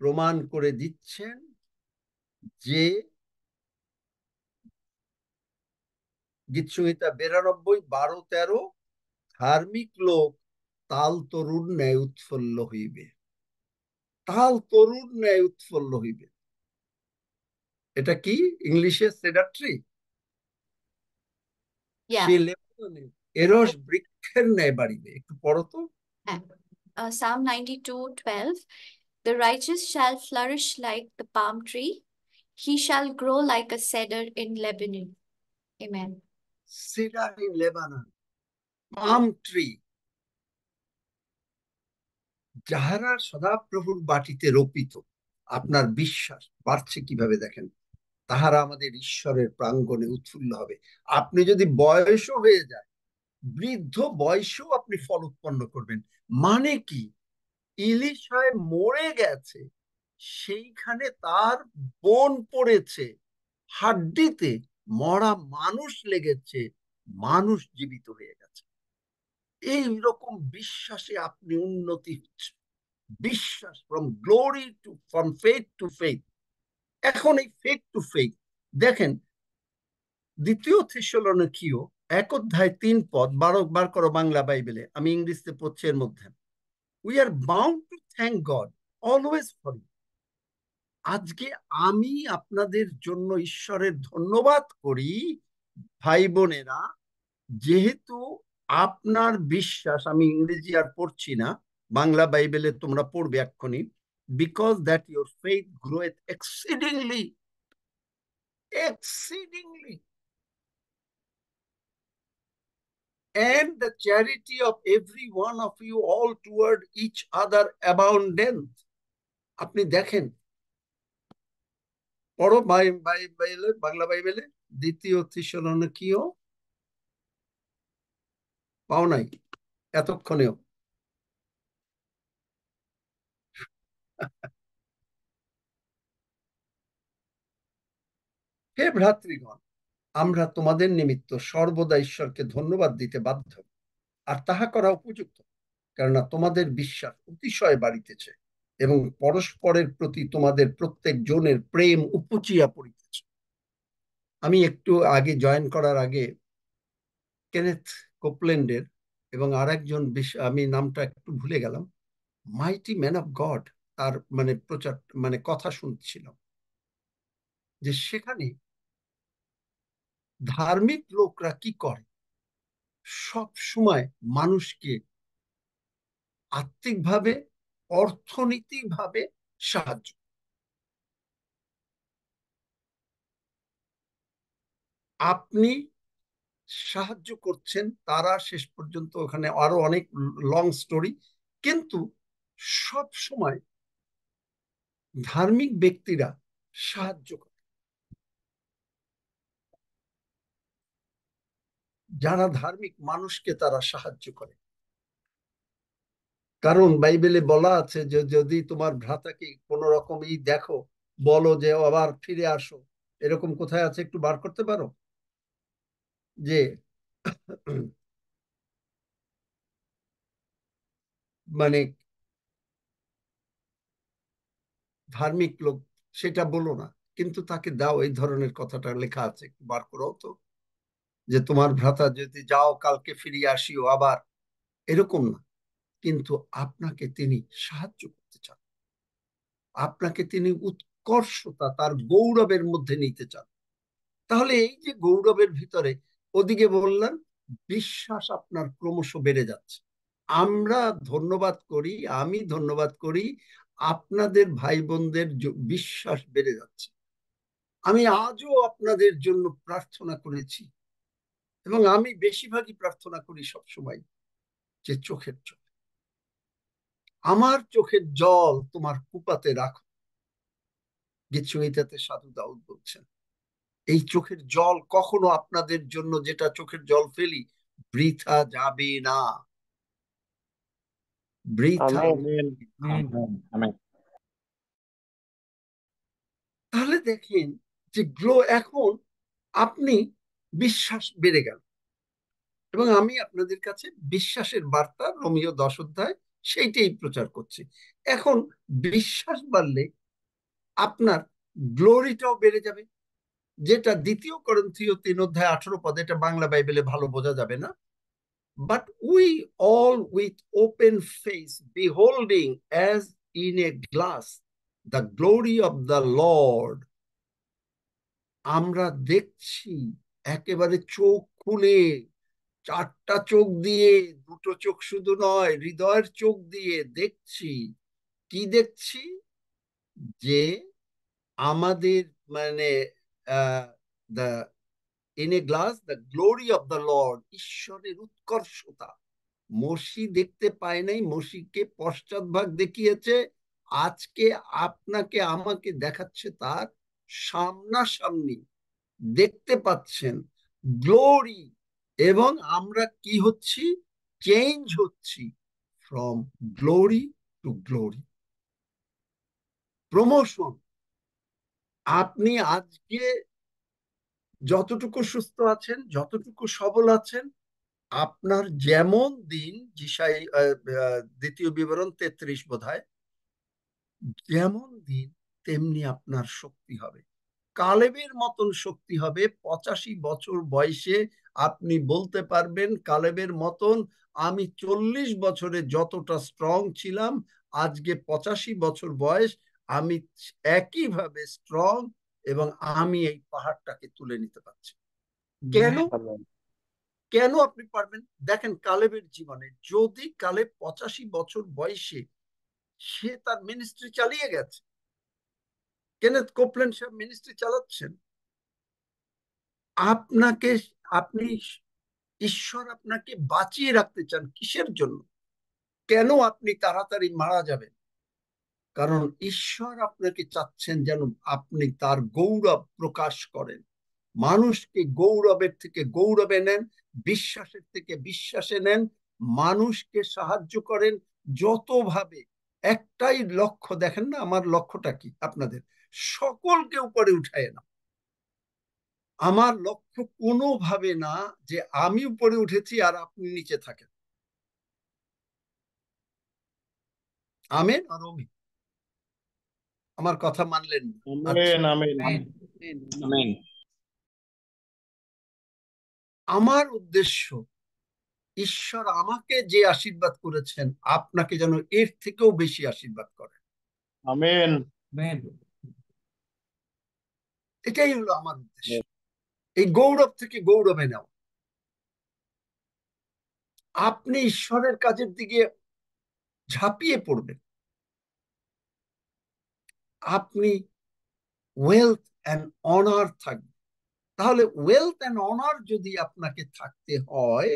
প্রমাণ করে দিচ্ছেন যে গীত সংহিতা 92, 12-13, ধার্মিক লোক তাল তরুর ন্যায় উৎফুল্ল হইবে, তাল তরুর ন্যায় উৎফুল্ল হইবে। এটা কি ইংলিশে? Cider tree. Yeah. সে লেবাননে এরস বৃক্ষের ন্যায় বাড়িবে। একটু পড়ো তো। Psalm 92:12. The righteous shall flourish like the palm tree. He shall grow like a cedar in Lebanon. Amen. Cider in Lebanon, palm tree. যাহারা সদাপ্রভুর বাটিতে রোপিত, আপনার বিশ্বাস বাড়ছে কিভাবে দেখেন, তাহারা আমাদের ঈশ্বরের প্রাঙ্গণে উৎফুল্ল হবে। আপনি যদি বয়সও হয়ে যায়, বৃদ্ধ বয়সেও আপনি ফল উৎপন্ন করবেন। মানে কি? ইলিশায় মরে গেছে, সেইখানে তার বোন পড়েছে, হাড্ডিতে মরা মানুষ লেগেছে, মানুষ জীবিত হয়ে গেছে। এই রকম বিশ্বাসে আপনি উন্নতি, বিশ্বাস ফ্রম ফেথ টু ফেথ। এখন এই ফেথ টু ফেথ দেখেন, 2 থেসসলোনিকীয় 1:3 বার করো বাংলা বাইবেলে, আমি ইংরেজিতে পড়ছি এর মধ্যে। We are bound to thank God always for you. আজকে আমি আপনাদের জন্য ঈশ্বরের ধন্যবাদ করি ভাই বোনেরা, যেহেতু আপনার বিশ্বাস, আমি ইংরেজি আর পড়ছি না, বাংলা বাইবেলে তোমরা পড়বে এক্ষুনি, because that your faith groweth exceedingly, exceedingly, and the charity of every one of you all toward each other aboundeth. আপনি দেখেন, পড়ো বাইবেলে, বাংলা বাইবেলে 2 থেসসলোনিকীয়, পাও নাই এতক্ষণেও? হে ভ্রাতৃগণ, আমরা তোমাদের নিমিত্ত সর্বদা ঈশ্বরকে ধন্যবাদ দিতে বাধ্য, আর তাহা করা উপযুক্ত, কেননা তোমাদের বিশ্বাস অতিশয় বাড়িতেছে এবং পরস্পরের প্রতি তোমাদের প্রত্যেক জনের প্রেম উপচিয়া পড়িতেছে। আমি একটু আগে জয়েন করার আগে কেনেথ কোপল্যান্ডের এবং আরেকজন, আমি নামটা একটু ভুলে গেলাম, মাইটি ম্যান অফ গড তার মানে প্রচার মানে কথা শুনছিলাম, যে সেখানে ধার্মিক লোকরা কি করে, সব সময় মানুষকে আর্থিকভাবে, অর্থনৈতিকভাবে সাহায্য। আপনি সাহায্য করছেন, তারা শেষ পর্যন্ত ওখানে আরো অনেক লং স্টোরি, কিন্তু সব সময় ধার্মিক ব্যক্তিরা সাহায্য করে। যারা ধার্মিক মানুষকে তারা সাহায্য করে, কারণ বাইবেলে বলা আছে যে যদি তোমার ভ্রাতাকে কোন রকমই দেখো, বলো যে আবার ফিরে আসো। এরকম কোথায় আছে একটু বার করতে পারো? যে মানে ধার্মিক লোক সেটা বলো না, কিন্তু তাকে দাও, এই ধরনের কথাটা লেখা আছে, একটু বার করো তো, যে তোমার ভ্রাতা যদি যাও কালকে ফিরিয়ে আসিও আবার, এরকম না, কিন্তু আপনাকে তিনি সাহায্য করতে চান, আপনাকে তিনি উৎকর্ষতা তার গৌরবের মধ্যে নিতে চান। তাহলে এই যে গৌরবের ভিতরে, ওদিকে বললাম বিশ্বাস আপনার ক্রমশ বেড়ে যাচ্ছে। আমরা ধন্যবাদ করি, আমি ধন্যবাদ করি, আপনাদের ভাই বোনদের বিশ্বাস বেড়ে যাচ্ছে। আমি আজও আপনাদের জন্য প্রার্থনা করেছি, এবং আমি বেশিরভাগই প্রার্থনা করি সবসময়, যে চোখের জল, আমার চোখের জল তোমার কুপাতে রাখো। গীতসংহিতাতে সাধু দাউদ বলছেন, এই চোখের জল কখনো আপনাদের জন্য, যেটা চোখের জল ফেলি, বৃথা যাবে না, বৃথা। Amen amen. তাহলে দেখেন যে এখন আপনি বিশ্বাস বেড়ে গেল, এবং আমি আপনাদের কাছে বিশ্বাসের বার্তা রোমিও 10 অধ্যায় সেইটাই প্রচার করছি। এখন বিশ্বাস বাড়লে আপনার গ্লোরিটাও বেড়ে যাবে, যেটা 2 করিন্থীয় 3 অধ্যায় 18 পদ, এটা বাংলা বাইবেলে ভালো বোঝা যাবে না। But we all with open face beholding as in a glass the glory of the Lord, আমরা দেখছি একেবারে চোখ খুলে, 4টা চোখ দিয়ে, 2টো চোখ শুধু নয়, হৃদয়ের চোখ দিয়ে দেখছি। কি দেখছি? যে আমাদের মানে the in a glass the glory of the Lord, ঈশ্বরের উৎকর্ষতা। মসি দেখতে পায় নাই, মসিকে পশ্চাৎভাগ দেখিয়েছে, আজকে আপনাকে আমাকে দেখাচ্ছে তার সামনাসামনি, দেখতে পাচ্ছেন গ্লোরি। এবং আমরা কি হচ্ছি? চেঞ্জ হচ্ছি from glory to glory, promotion. আপনি আজকে যতটুকু সুস্থ আছেন, যতটুকু সবল আছেন, আপনার যেমন দিন, যিশাই 2 বিবরণ 33 বোধহয়, যেমন দিন তেমনি আপনার শক্তি হবে, কালেবের মতন শক্তি হবে। 85 বছর বয়সে আপনি বলতে পারবেন কালেবের মতন, আমি 40 বছরে যতটা স্ট্রং ছিলাম, আজকে 85 বছর বয়স, আমি একইভাবে স্ট্রং, এবং আমি এই পাহাড়টাকে তুলে নিতে পারছি। কেন? কেন আপনি পারবেন? দেখেন কালেবের জীবনে, যদি কালেব 85 বছর বয়সে সে তার মিনিস্ট্রি চালিয়ে গেছে, কেনেথ কোপল্যান্ড সাহেব মিনিস্ট্রি চালাচ্ছেন, আপনাকে, আপনি, ঈশ্বর আপনাকে বাঁচিয়ে রাখতে চান কিসের জন্য? কেন আপনি তাড়াতাড়ি মারা যাবেন? কারণ ঈশ্বর আপনাকে চাচ্ছেন যেন আপনি তার গৌরব প্রকাশ করেন, মানুষকে গৌরবের থেকে গৌরবে নেন, বিশ্বাসের থেকে বিশ্বাসে নেন, মানুষকে সাহায্য করেন যতভাবে। একটাই লক্ষ্য, দেখেন না আমার লক্ষ্যটা কি? আপনাদের সকলকে উপরে উঠায় না। আমার লক্ষ্য কোনোভাবে না যে আমি উপরে উঠেছি আর আপনি নিচে থাকেন। আমেন আর অমিন? আমার কথা মানলেন না? আচ্ছা, আমার উদ্দেশ্য ঈশ্বর আমাকে যে আশীর্বাদ করেছেন আপনাকে যেন এর থেকেও বেশি আশীর্বাদ করেন। আমেন। এটাই হলো আমার উদ্দেশ্য, এই গৌরব থেকে গৌরবে নেওয়া। আপনি ঈশ্বরের কাজের দিকে ঝাঁপিয়ে পড়বেন, আপনি ওয়েলথ অ্যান্ড অনার থাকবে। তাহলে ওয়েলথ অ্যান্ড অনার যদি আপনাকে থাকতে হয়,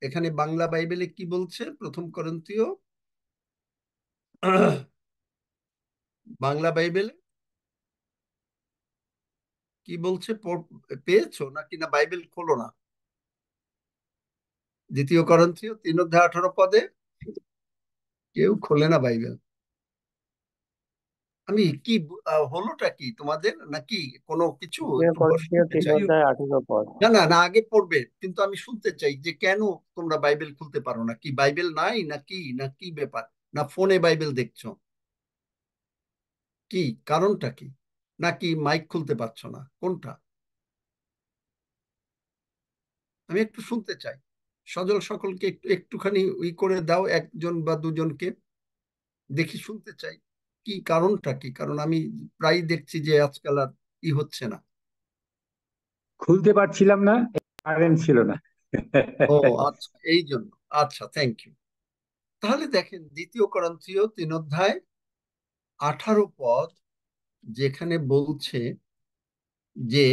এখানে বাংলা বাইবেলে কি বলছে? প্রথম করন্থীয় বাংলা বাইবেলে কি বলছে? পেয়েছো নাকি? না বাইবেল খোলো না। দ্বিতীয় করন্থীয় 3:18 কেউ খোলে না বাইবেল। আমি কি হলোটা কি তোমাদের, নাকি কোনো কিছু একটু শুনতে চাই? 3:18 না না না, আগে পড়বে, কিন্তু আমি শুনতে চাই যে কেন তোমরা বাইবেল খুলতে পারো না। কি বাইবেল নাই নাকি, না কি ব্যাপার? না ফোনে বাইবেল দেখছো? কি কারণটা কি? নাকি মাইক খুলতে পারছো না? কোনটা? আমি একটু শুনতে চাই। সজল সকলকে একটুখানি করে দাও, একজন বা দুজনকে দেখি, শুনতে চাই কি কারণটা কি। কারণ আমি প্রায় দেখছি যে আজকাল আর হচ্ছে না। খুলতে পারছিলাম না, কারেন্ট ছিল না। ও আচ্ছা, এই জন্য। আচ্ছা, থ্যাংক ইউ। তাহলে দেখেন, দ্বিতীয় করন্থীয় 3:18 যেখানে বলছে যে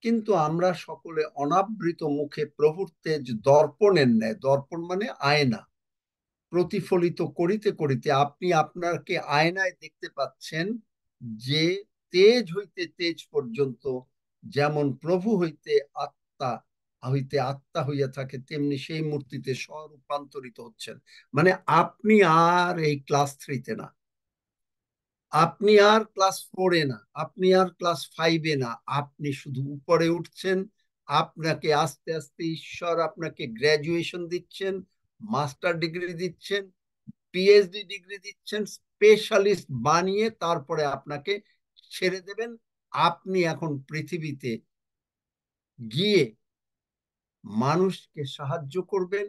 কিন্তু আমরা সকলে অনাবৃত মুখে প্রভুর তেজ দর্পণের ন্যায়, দর্পণ মানে আয়না, প্রতিফলিত করিতে করিতে আপনি আপনাকে আয়নায় দেখতে পাচ্ছেন যে তেজ হইতে তেজ পর্যন্ত যেমন প্রভু হইতে আত্মা হইয়া থাকে, তেমনি সেই মূর্তিতে স্বরূপান্তরিত হচ্ছেন। মানে আপনি আর এই ক্লাস 3-তে না, আপনি আর ক্লাস 4-এ না, আপনি আর ক্লাস 5-এ না, আপনি শুধু উপরে উঠছেন। আপনাকে আস্তে আস্তে ঈশ্বর আপনাকে গ্র্যাজুয়েশন দিচ্ছেন, মাস্টার ডিগ্রি দিচ্ছেন, পিএইচডি ডিগ্রি দিচ্ছেন, স্পেশালিস্ট বানিয়ে তারপরে আপনাকে ছেড়ে দেবেন। আপনি এখন পৃথিবীতে গিয়ে মানুষকে সাহায্য করবেন,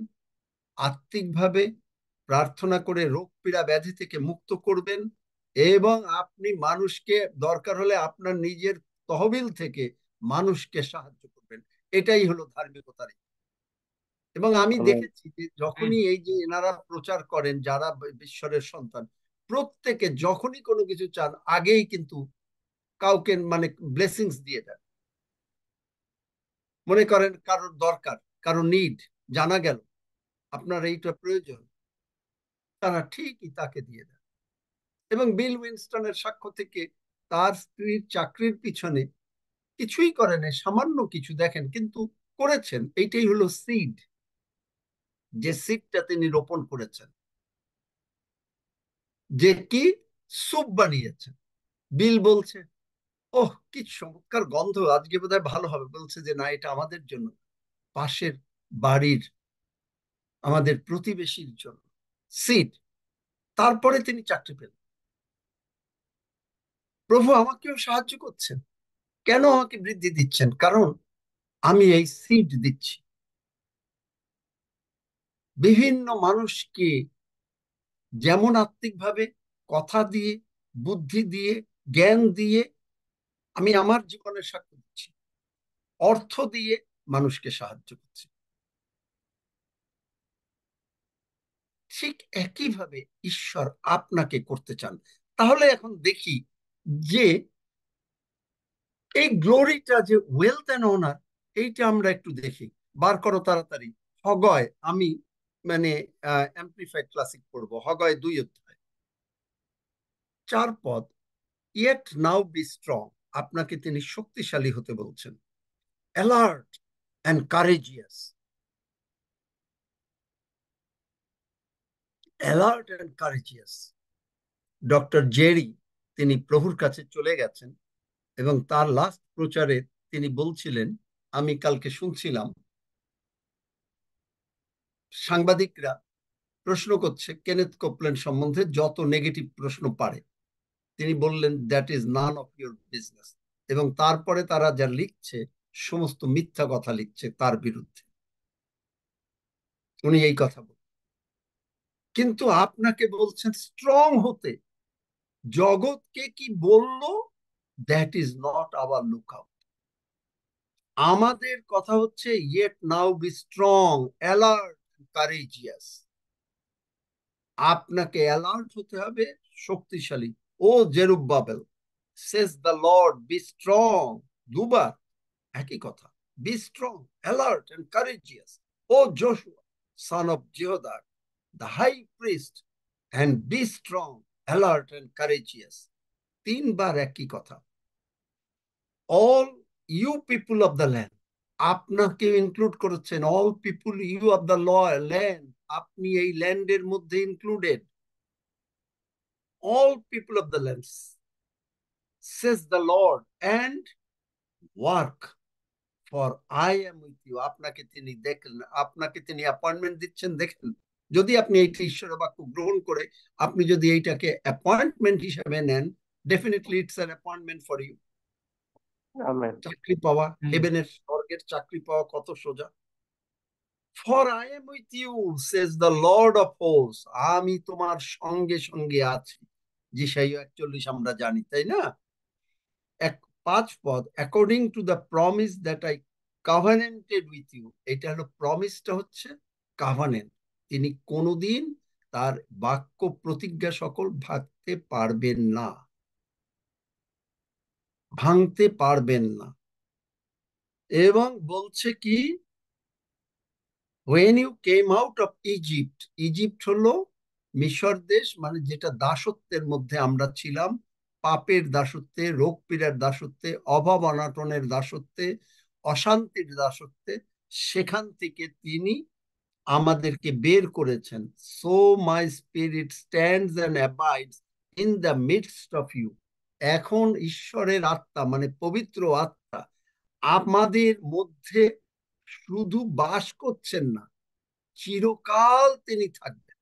আত্মিকভাবে প্রার্থনা করে রোগ পীড়া ব্যাধি থেকে মুক্ত করবেন, এবং আপনি মানুষকে দরকার হলে আপনার নিজের তহবিল থেকে মানুষকে সাহায্য করবেন। এটাই হলো ধার্মিকতার। এবং আমি দেখেছি যে যখনই এই যে এনারা প্রচার করেন, যারা ঈশ্বরের সন্তান, প্রত্যেকে যখনই কোনো কিছু চান আগেই কিন্তু কাউকে মানে ব্লেসিংস দিয়ে দেন। মনে করেন কারোর দরকার, কারো নিড জানা গেল, আপনার এইটা প্রয়োজন, তারা ঠিকই তাকে দিয়ে দেন। এবং বিল উইনস্টনের সাক্ষ্য থেকে তার স্ত্রীর চাকরির পিছনে কিছুই করেন, সামান্য কিছু দেখেন কিন্তু করেছেন। এইটাই হলো সিড, যে সিডটা তিনি রোপণ করেছেন, যে কি স্যুপ বানিয়েছেন। বিল বলছে, ওহ কি চমৎকার গন্ধ, আজকে বোধহয় ভালো হবে। বলছে যে না, এটা আমাদের জন্য, পাশের বাড়ির আমাদের প্রতিবেশীর জন্য। সিড। তারপরে তিনি চাকরি পেলেন। প্রভু আমাকেও সাহায্য করছেন, কেন আমাকে বৃদ্ধি দিচ্ছেন? কারণ আমি এই সিড দিচ্ছি বিভিন্ন মানুষকে, যেমন আত্মিকভাবে, কথা দিয়ে, বুদ্ধি দিয়ে, জ্ঞান দিয়ে আমি আমার জীবনের সাক্ষ্য দিচ্ছি, অর্থ দিয়ে মানুষকে সাহায্য করছি। ঠিক একইভাবে ঈশ্বর আপনাকে করতে চান। তাহলে এখন দেখি যে এই গ্লোরিটা, যে ওয়েলথ অ্যান্ড অনার, এইটা আমরা একটু দেখি। বার করো তাড়াতাড়ি হগয়। আমি মানে অ্যাম্প্লিফাইড ক্লাসিক পড়বো, হগয় 2 অধ্যায় 4 পদ। ইয়েট নাও বি স্ট্রং, আপনাকে তিনি শক্তিশালী হতে বলছেন। Alert and courageous, alert and courageous. Doctor Jerry তিনি প্রভুর কাছে চলে গেছেন এবং তার লাস্ট প্রচারে তিনি বলছিলেন, আমি কালকে শুনছিলাম সাংবাদিকরা প্রশ্ন করছে কেনেথ কোপল্যান্ড সম্বন্ধে যত নেগেটিভ প্রশ্ন পারে, তিনি বললেন that is none of your business. এবং তারপরে তারা যা লিখছে সমস্ত মিথ্যা কথা লিখছে তার বিরুদ্ধে। উনি এই কথা বলেন, কিন্তু আপনাকে বলছেন স্ট্রং হতে। জগৎকে কি বললো, that is not our lookout. আমাদের কথা হচ্ছে yet now be strong, alert, courageous. আপনাকে অ্যালার্ট হতে হবে, শক্তিশালী। O Zerubbabel, says the Lord, be strong. দুবার একই কথা, be strong, alert and courageous. O Joshua, son of Jehoiada, the high priest, and be strong, alert and courageous. তিনবার একই কথা। all you people of the land, আপনাকে include করেছেন। All people, you of the land, আপনি এই ল্যান্ডের মধ্যে included. all people of the land, says the Lord, and work, for I am with you. আপনাকে তিনি দেখেন, আপনাকে তিনি অ্যাপয়েন্টমেন্ট দিচ্ছেন। দেখেন, যদি আপনি এইটা ঈশ্বরের বাক্য গ্রহণ করে আপনি যদি এইটাকে অ্যাপয়েন্টমেন্ট হিসেবে নেন, definitely it's an appointment for you. Amen. চাকরি পাওয়া, হেভেনের স্বর্গের চাকরি পাওয়া কত সোজা। For I am with you, says the Lord of host, আমি তোমার সঙ্গে সঙ্গে আছি। যেসাই 41 আমরা জানি, তাই না? 5 পদ, according to the promise that I covenanted with you. এটা হলো প্রমিসটা, হচ্ছে কাভানেন্ট। তিনি কোনোদিন তার বাক্য প্রতিজ্ঞা সকল ভাঙতে পারবেন না, ভাঙতে পারবেন না। এবং বলছে কি, when you came out of Egypt, Egypt হলো মিশর দেশ, মানে যেটা দাসত্বের মধ্যে আমরা ছিলাম, পাপের দাসত্বে, রোগ পীড়ার দাসত্বে, অভাব অনাটনের দাসত্বে, অশান্তির দাসত্বে। সেখান থেকে তিনি আমাদেরকে বের করেছেন। So my spirit stands and abides in the midst of you. এখন ঈশ্বরের আত্মা, মানে পবিত্র আত্মা আমাদের মধ্যে শুধু বাস করছেন না, চিরকাল তিনি থাকবেন।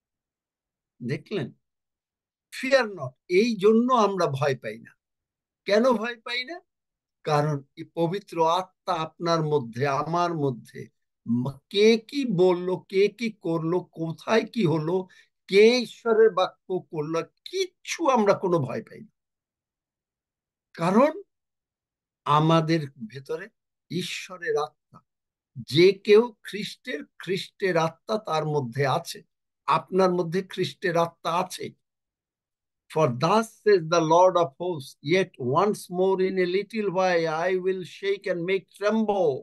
দেখলেন? Fear not. এই জন্য আমরা ভয় পাই না। কেন ভয় পাই না? কারণ এই পবিত্র আত্মা আপনার মধ্যে, আমার মধ্যে। কে কি বললো, কে কি করলো, কোথায় কি হলো, কে ঈশ্বরের বাক্য করলো, কিচ্ছু আমরা কোনো ভয় পাই না। কারণ আমাদের ভেতরে ঈশ্বরের আত্মা। যে কেউ খ্রিস্টের, খ্রিস্টের আত্মা তার মধ্যে আছে। আপনার মধ্যে খ্রিস্টের আত্মা আছে। For thus says the Lord of hosts, yet once more in a little while I will shake and make tremble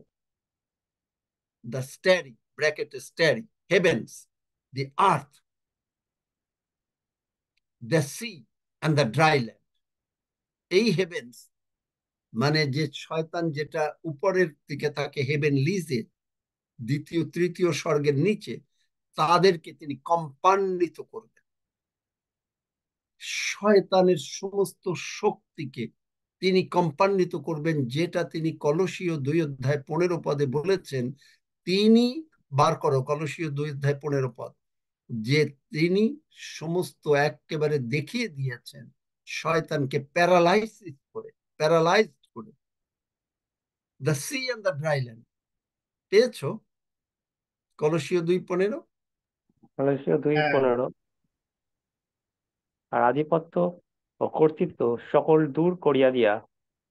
the starry, bracket starry, heavens, the earth, the sea, and the dry land. এই heavens মানে যে শয়তান যেটা উপরের দিকে থাকে, haven লিজে, দ্বিতীয় তৃতীয় স্বর্গের নিচে, তাদেরকে তিনি কম্পান্বিত করবেন। শয়তানের সমস্ত শক্তিকে তিনি কম্পান্বিত করবেন, যেটা তিনি কলসীয় 2:15 বলেছেন। তিনি বার করো, কলসীয় 2:15, যে তিনি সমস্ত একেবারে দেখিয়ে দিয়েছেন শয়তানকে প্যারালাইজ করে। The sea and the dry land, পেয়েছো? কলসীয় 2:15। কলসীয় 2:15। আর আধিপত্য ও কর্তৃত্ব সকল দূর করিয়া দিয়া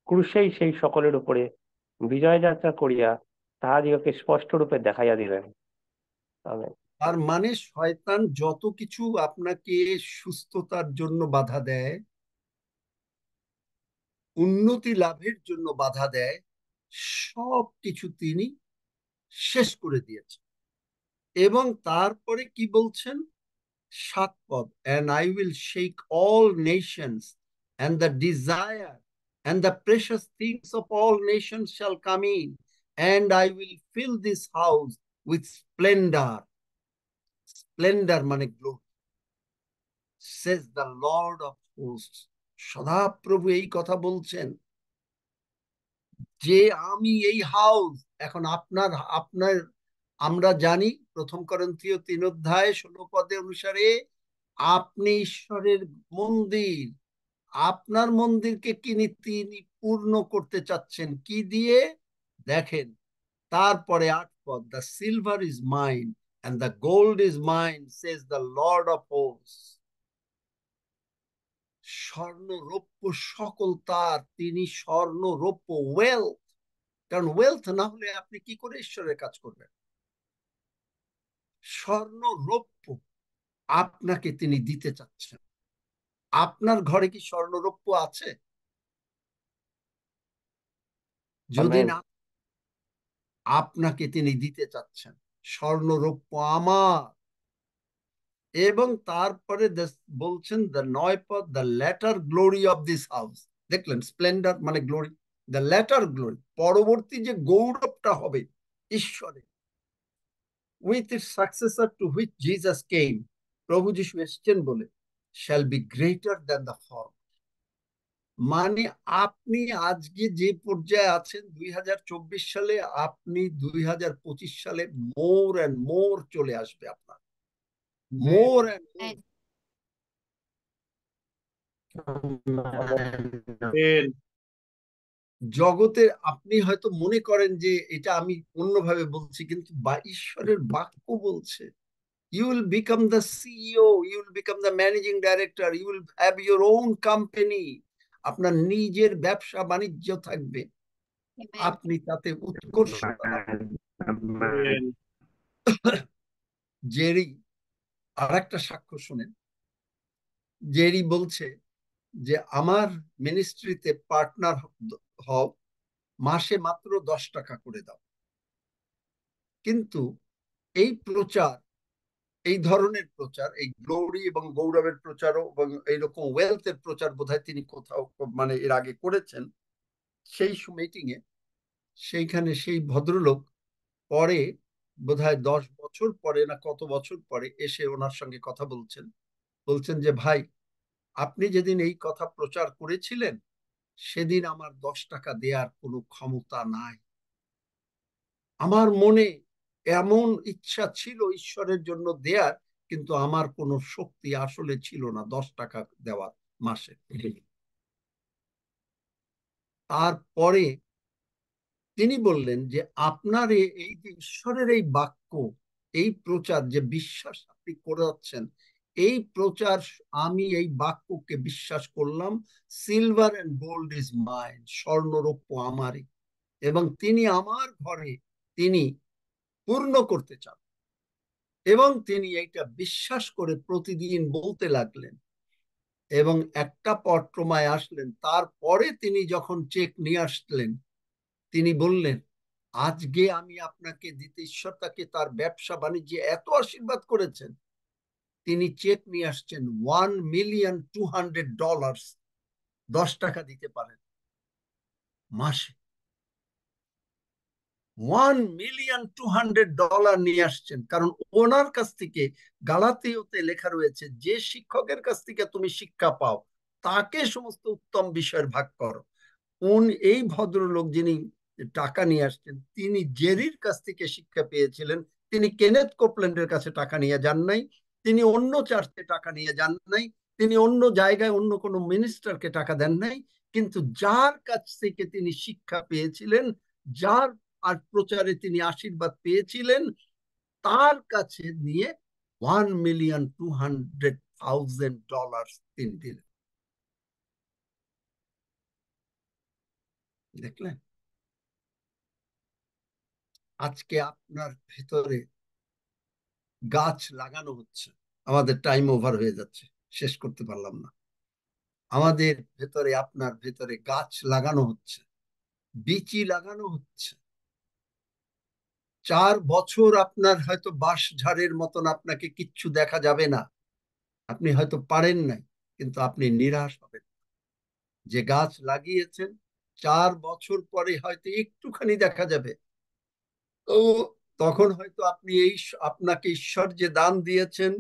ক্রুশেই সেই সকলের উপরে বিজয় যাত্রা করিয়া তাহাদিগকে স্পষ্ট রূপে দেখাইয়া দিলেন। আমেন। তার মানে শয়তান যত কিছু আপনাকে সুস্থতার জন্য বাধা দেয়, উন্নতি লাভের জন্য বাধা দেয়, সব কিছু তিনি শেষ করে দিয়েছেন। এবং তারপরে কি বলছেন? 7 পদ, and I will shake all nations, and the desire and the precious things of all nations shall come in, and I will fill this house with splendor. Splendor মানে glory, says the Lord of hosts. সদাপ্রভু এই কথা বলছেন যে আমি এই house, এখন আপনার আপনার আমরা জানি 1 করিন্থীয় 3:16 অনুসারে আপনি ঈশ্বরের মন্দির। আপনার মন্দিরকে তিনি পূর্ণ করতে চাচ্ছেন কি দিয়ে? দেখেন, তারপরে 8 পদ, the silver is mine and the gold is mine, says the Lord of hosts. স্বর্ণ রৌপ্য সকল তার, তিনি স্বর্ণ রৌপ্য, ওয়েলথ, কারণ ওয়েলথ না হলে আপনি কি করে ঈশ্বরের কাজ করবেন? স্বর্ণ রৌপ্য আপনাকে তিনি দিতে চাচ্ছেন। আপনার ঘরে কি স্বর্ণ রৌপ্য আছে? যদি আমেন। না, আপনাকে তিনি দিতে চাচ্ছেন। স্বর্ণ রৌপ্য আমার। এবং তারপরে বলছেন দ্য নয়পদ, the latter glory of this house. দেখলেন, স্প্লেন্ডার মানে গ্লোরি, দ্য ল্যাটার গ্লোরি, পরবর্তী যে গৌরবটা হবে ঈশ্বরের, with it successor to which Jesus came, প্রভু যিশু এসেছেন বলে, shall be greater than the form. মানে আপনি আজকে যে পর্যায়ে আছেন 2024 সালে, আপনি 2025 সালে মোর অ্যান্ড মোর চলে আসবে আপনার, মোর অ্যান্ড মোর। জগতের আপনি হয়তো মনে করেন যে এটা আমি অন্যভাবে বলছি, কিন্তু ঈশ্বরের বাক্য বলছে you will become the CEO, you will become the managing director, you will have your own company, আপনার নিজের ব্যবসা বাণিজ্য থাকবে, আপনি তাতে উৎকর্ষতা লাভ। জেরি আর একটা সাক্ষ্য শুনেন। জেরি বলছে যে আমার মিনিস্ট্রিতে পার্টনার হও, মাসে মাত্র 10 টাকা করে দাও। কিন্তু এই প্রচার, এই ধরনের প্রচার, এই গ্লোরি এবং গৌরবের প্রচারও এবং এইরকম ওয়েলথের প্রচার বোধহয় তিনি কোথাও মানে এর আগে করেছেন। সেই মিটিং এ সেইখানে সেই ভদ্রলোক পরে বোধহয় 10 বছর পরে না কত বছর পরে এসে ওনার সঙ্গে কথা বলছেন, বলছেন যে ভাই, আপনি যেদিন এই কথা প্রচার করেছিলেন সেদিন আমার 10 টাকা দেওয়ার কোনো ক্ষমতা নাই। আমার মনে এমন ইচ্ছা ছিল ঈশ্বরের জন্য দেয়ার, কিন্তু আমার কোনো শক্তি আসলে ছিল না 10 টাকা দেওয়ার মাসে। তারপরে তিনি বললেন যে আপনার এই যে ঈশ্বরের এই বাক্য, এই প্রচার যে বিশ্বাস আপনি করাচ্ছেন, এই প্রচার, আমি এই বাক্যকে বিশ্বাস করলাম, silver and gold is mine, স্বর্ণ রৌপ্য আমারই, এবং তিনি আমার ঘরে তিনি পূর্ণ করতে চান। এবং তিনি এইটা বিশ্বাস করে প্রতিদিন বলতে লাগলেন, এবং একটা পট্টমায় আসলেন। তারপরে তিনি যখন চেক নিয়ে আসলেন, তিনি বললেন, আজকে আমি আপনাকে দিতে, ঈশ্বর তাকে তার ব্যবসা বাণিজ্যে এত আশীর্বাদ করেছেন, তিনি চেক নিয়ে আসছেন $1,200,000, 10 টাকা দিতে পারেন মাসে। $1,200,000 নিয়ে আসছেন, কারণ ওনার কাছ থেকে গালাতীয়তে লেখা রয়েছে, যে শিক্ষকের কাছ থেকে তুমি শিক্ষা পাও তাকে সমস্ত উত্তম বিষয়ের ভাগ করো। এই ভদ্রলোক যিনি টাকা নিয়ে আসছেন, তিনি জেরির কাছ থেকে শিক্ষা পেয়েছিলেন। তিনি কেনেথ কোপল্যান্ডের কাছে টাকা নিয়ে যান নাই, তিনি অন্য চার্চে টাকা নিয়ে যান নাই, তিনি অন্য জায়গায় অন্য কোনো মিনিস্টারকে টাকা দেন নাই, কিন্তু যার কাছ থেকে তিনি শিক্ষা পেয়েছিলেন, যার আর প্রচারে তিনি আশীর্বাদ পেয়েছিলেন, তার কাছে নিয়ে $1,200,000 তিনি দিলেন। দেখলেন, আজকে আপনার ভেতরে গাছ লাগানো হচ্ছে। আমাদের টাইম ওভার হয়ে যাচ্ছে, শেষ করতে পারলাম না। আমাদের ভেতরে, আপনার ভেতরে গাছ লাগানো হচ্ছে, বিচি লাগানো হচ্ছে। 4 বছর আপনার হয়তো বাঁশ ঝাড়ের মতন আপনাকে কিচ্ছু দেখা যাবে না, আপনি হয়তো পারেন নাই, কিন্তু আপনি নিরাশ হবেন। যে গাছ লাগিয়েছেন 4 বছর পরে হয়তো একটুখানি দেখা যাবে, তো তখন হয়তো আপনি আপনাকে ঈশ্বর যে দান দিয়েছেন,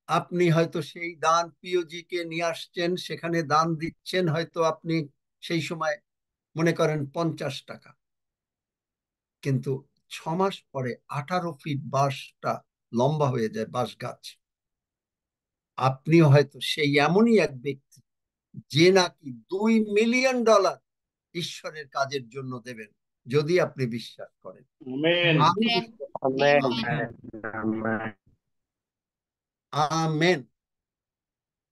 আপনি হয়তো সেই দান পিওজি কে নিয়ে আসছেন, সেখানে দান দিচ্ছেন, হয়তো আপনি সেই সময় মনে করেন 50 টাকা, কিন্তু 6 মাস পরে 18 ফিট বাঁশটা লম্বা হয়ে যায়, বাঁশ গাছ। আপনিও হয়তো সেই এমনই এক ব্যক্তি যে নাকি $2 মিলিয়ন ঈশ্বরের কাজের জন্য দেবেন। যদি আপনি বিশ্বাস করেন। Amen. আমি Amen. বিশ্বাস আমেন Amen. আমেন। আমেন।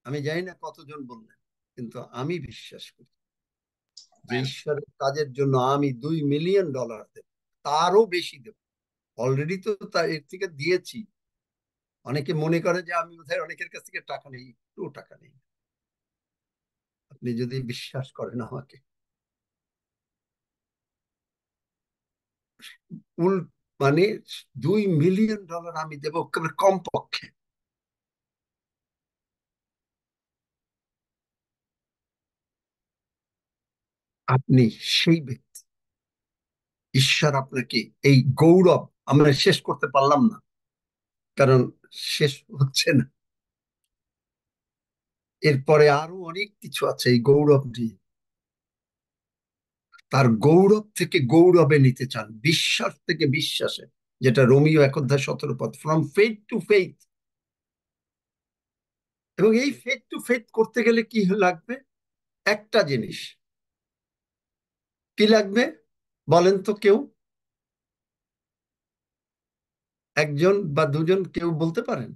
আমি জানি না কতজন বললেন, কিন্তু আমি বিশ্বাস করি যে ঈশ্বরের কাজের জন্য আমি $2 মিলিয়ন দেব, তারও বেশি দেব। অলরেডি তো তার এর থেকে দিয়েছি। অনেকে মনে করে যে আমি বোধহয় অনেকের কাছ থেকে টাকা নেই, একটু টাকা নেই। আপনি যদি বিশ্বাস করেন আমাকে, উল মানে $2 মিলিয়ন আমি দেবো কমপক্ষে। আপনি সেই ব্যক্তি। ঈশ্বর আপনাকে এই গৌরব, আমরা শেষ করতে পারলাম না, কারণ শেষ হচ্ছে না। এরপরে আরো অনেক কিছু আছে এই গৌরব নিয়ে। তার গৌরব থেকে গৌরবে নিতে চান, বিশ্বাস থেকে বিশ্বাসে, যেটা Romeo 1:17 from faith to faith. এবং এই ফেথ টু ফেথ করতে গেলে কি লাগবে? একটা জিনিস। কি লাগবে বলেন তো কেউ? একজন বা দুজন কেউ বলতে পারেন?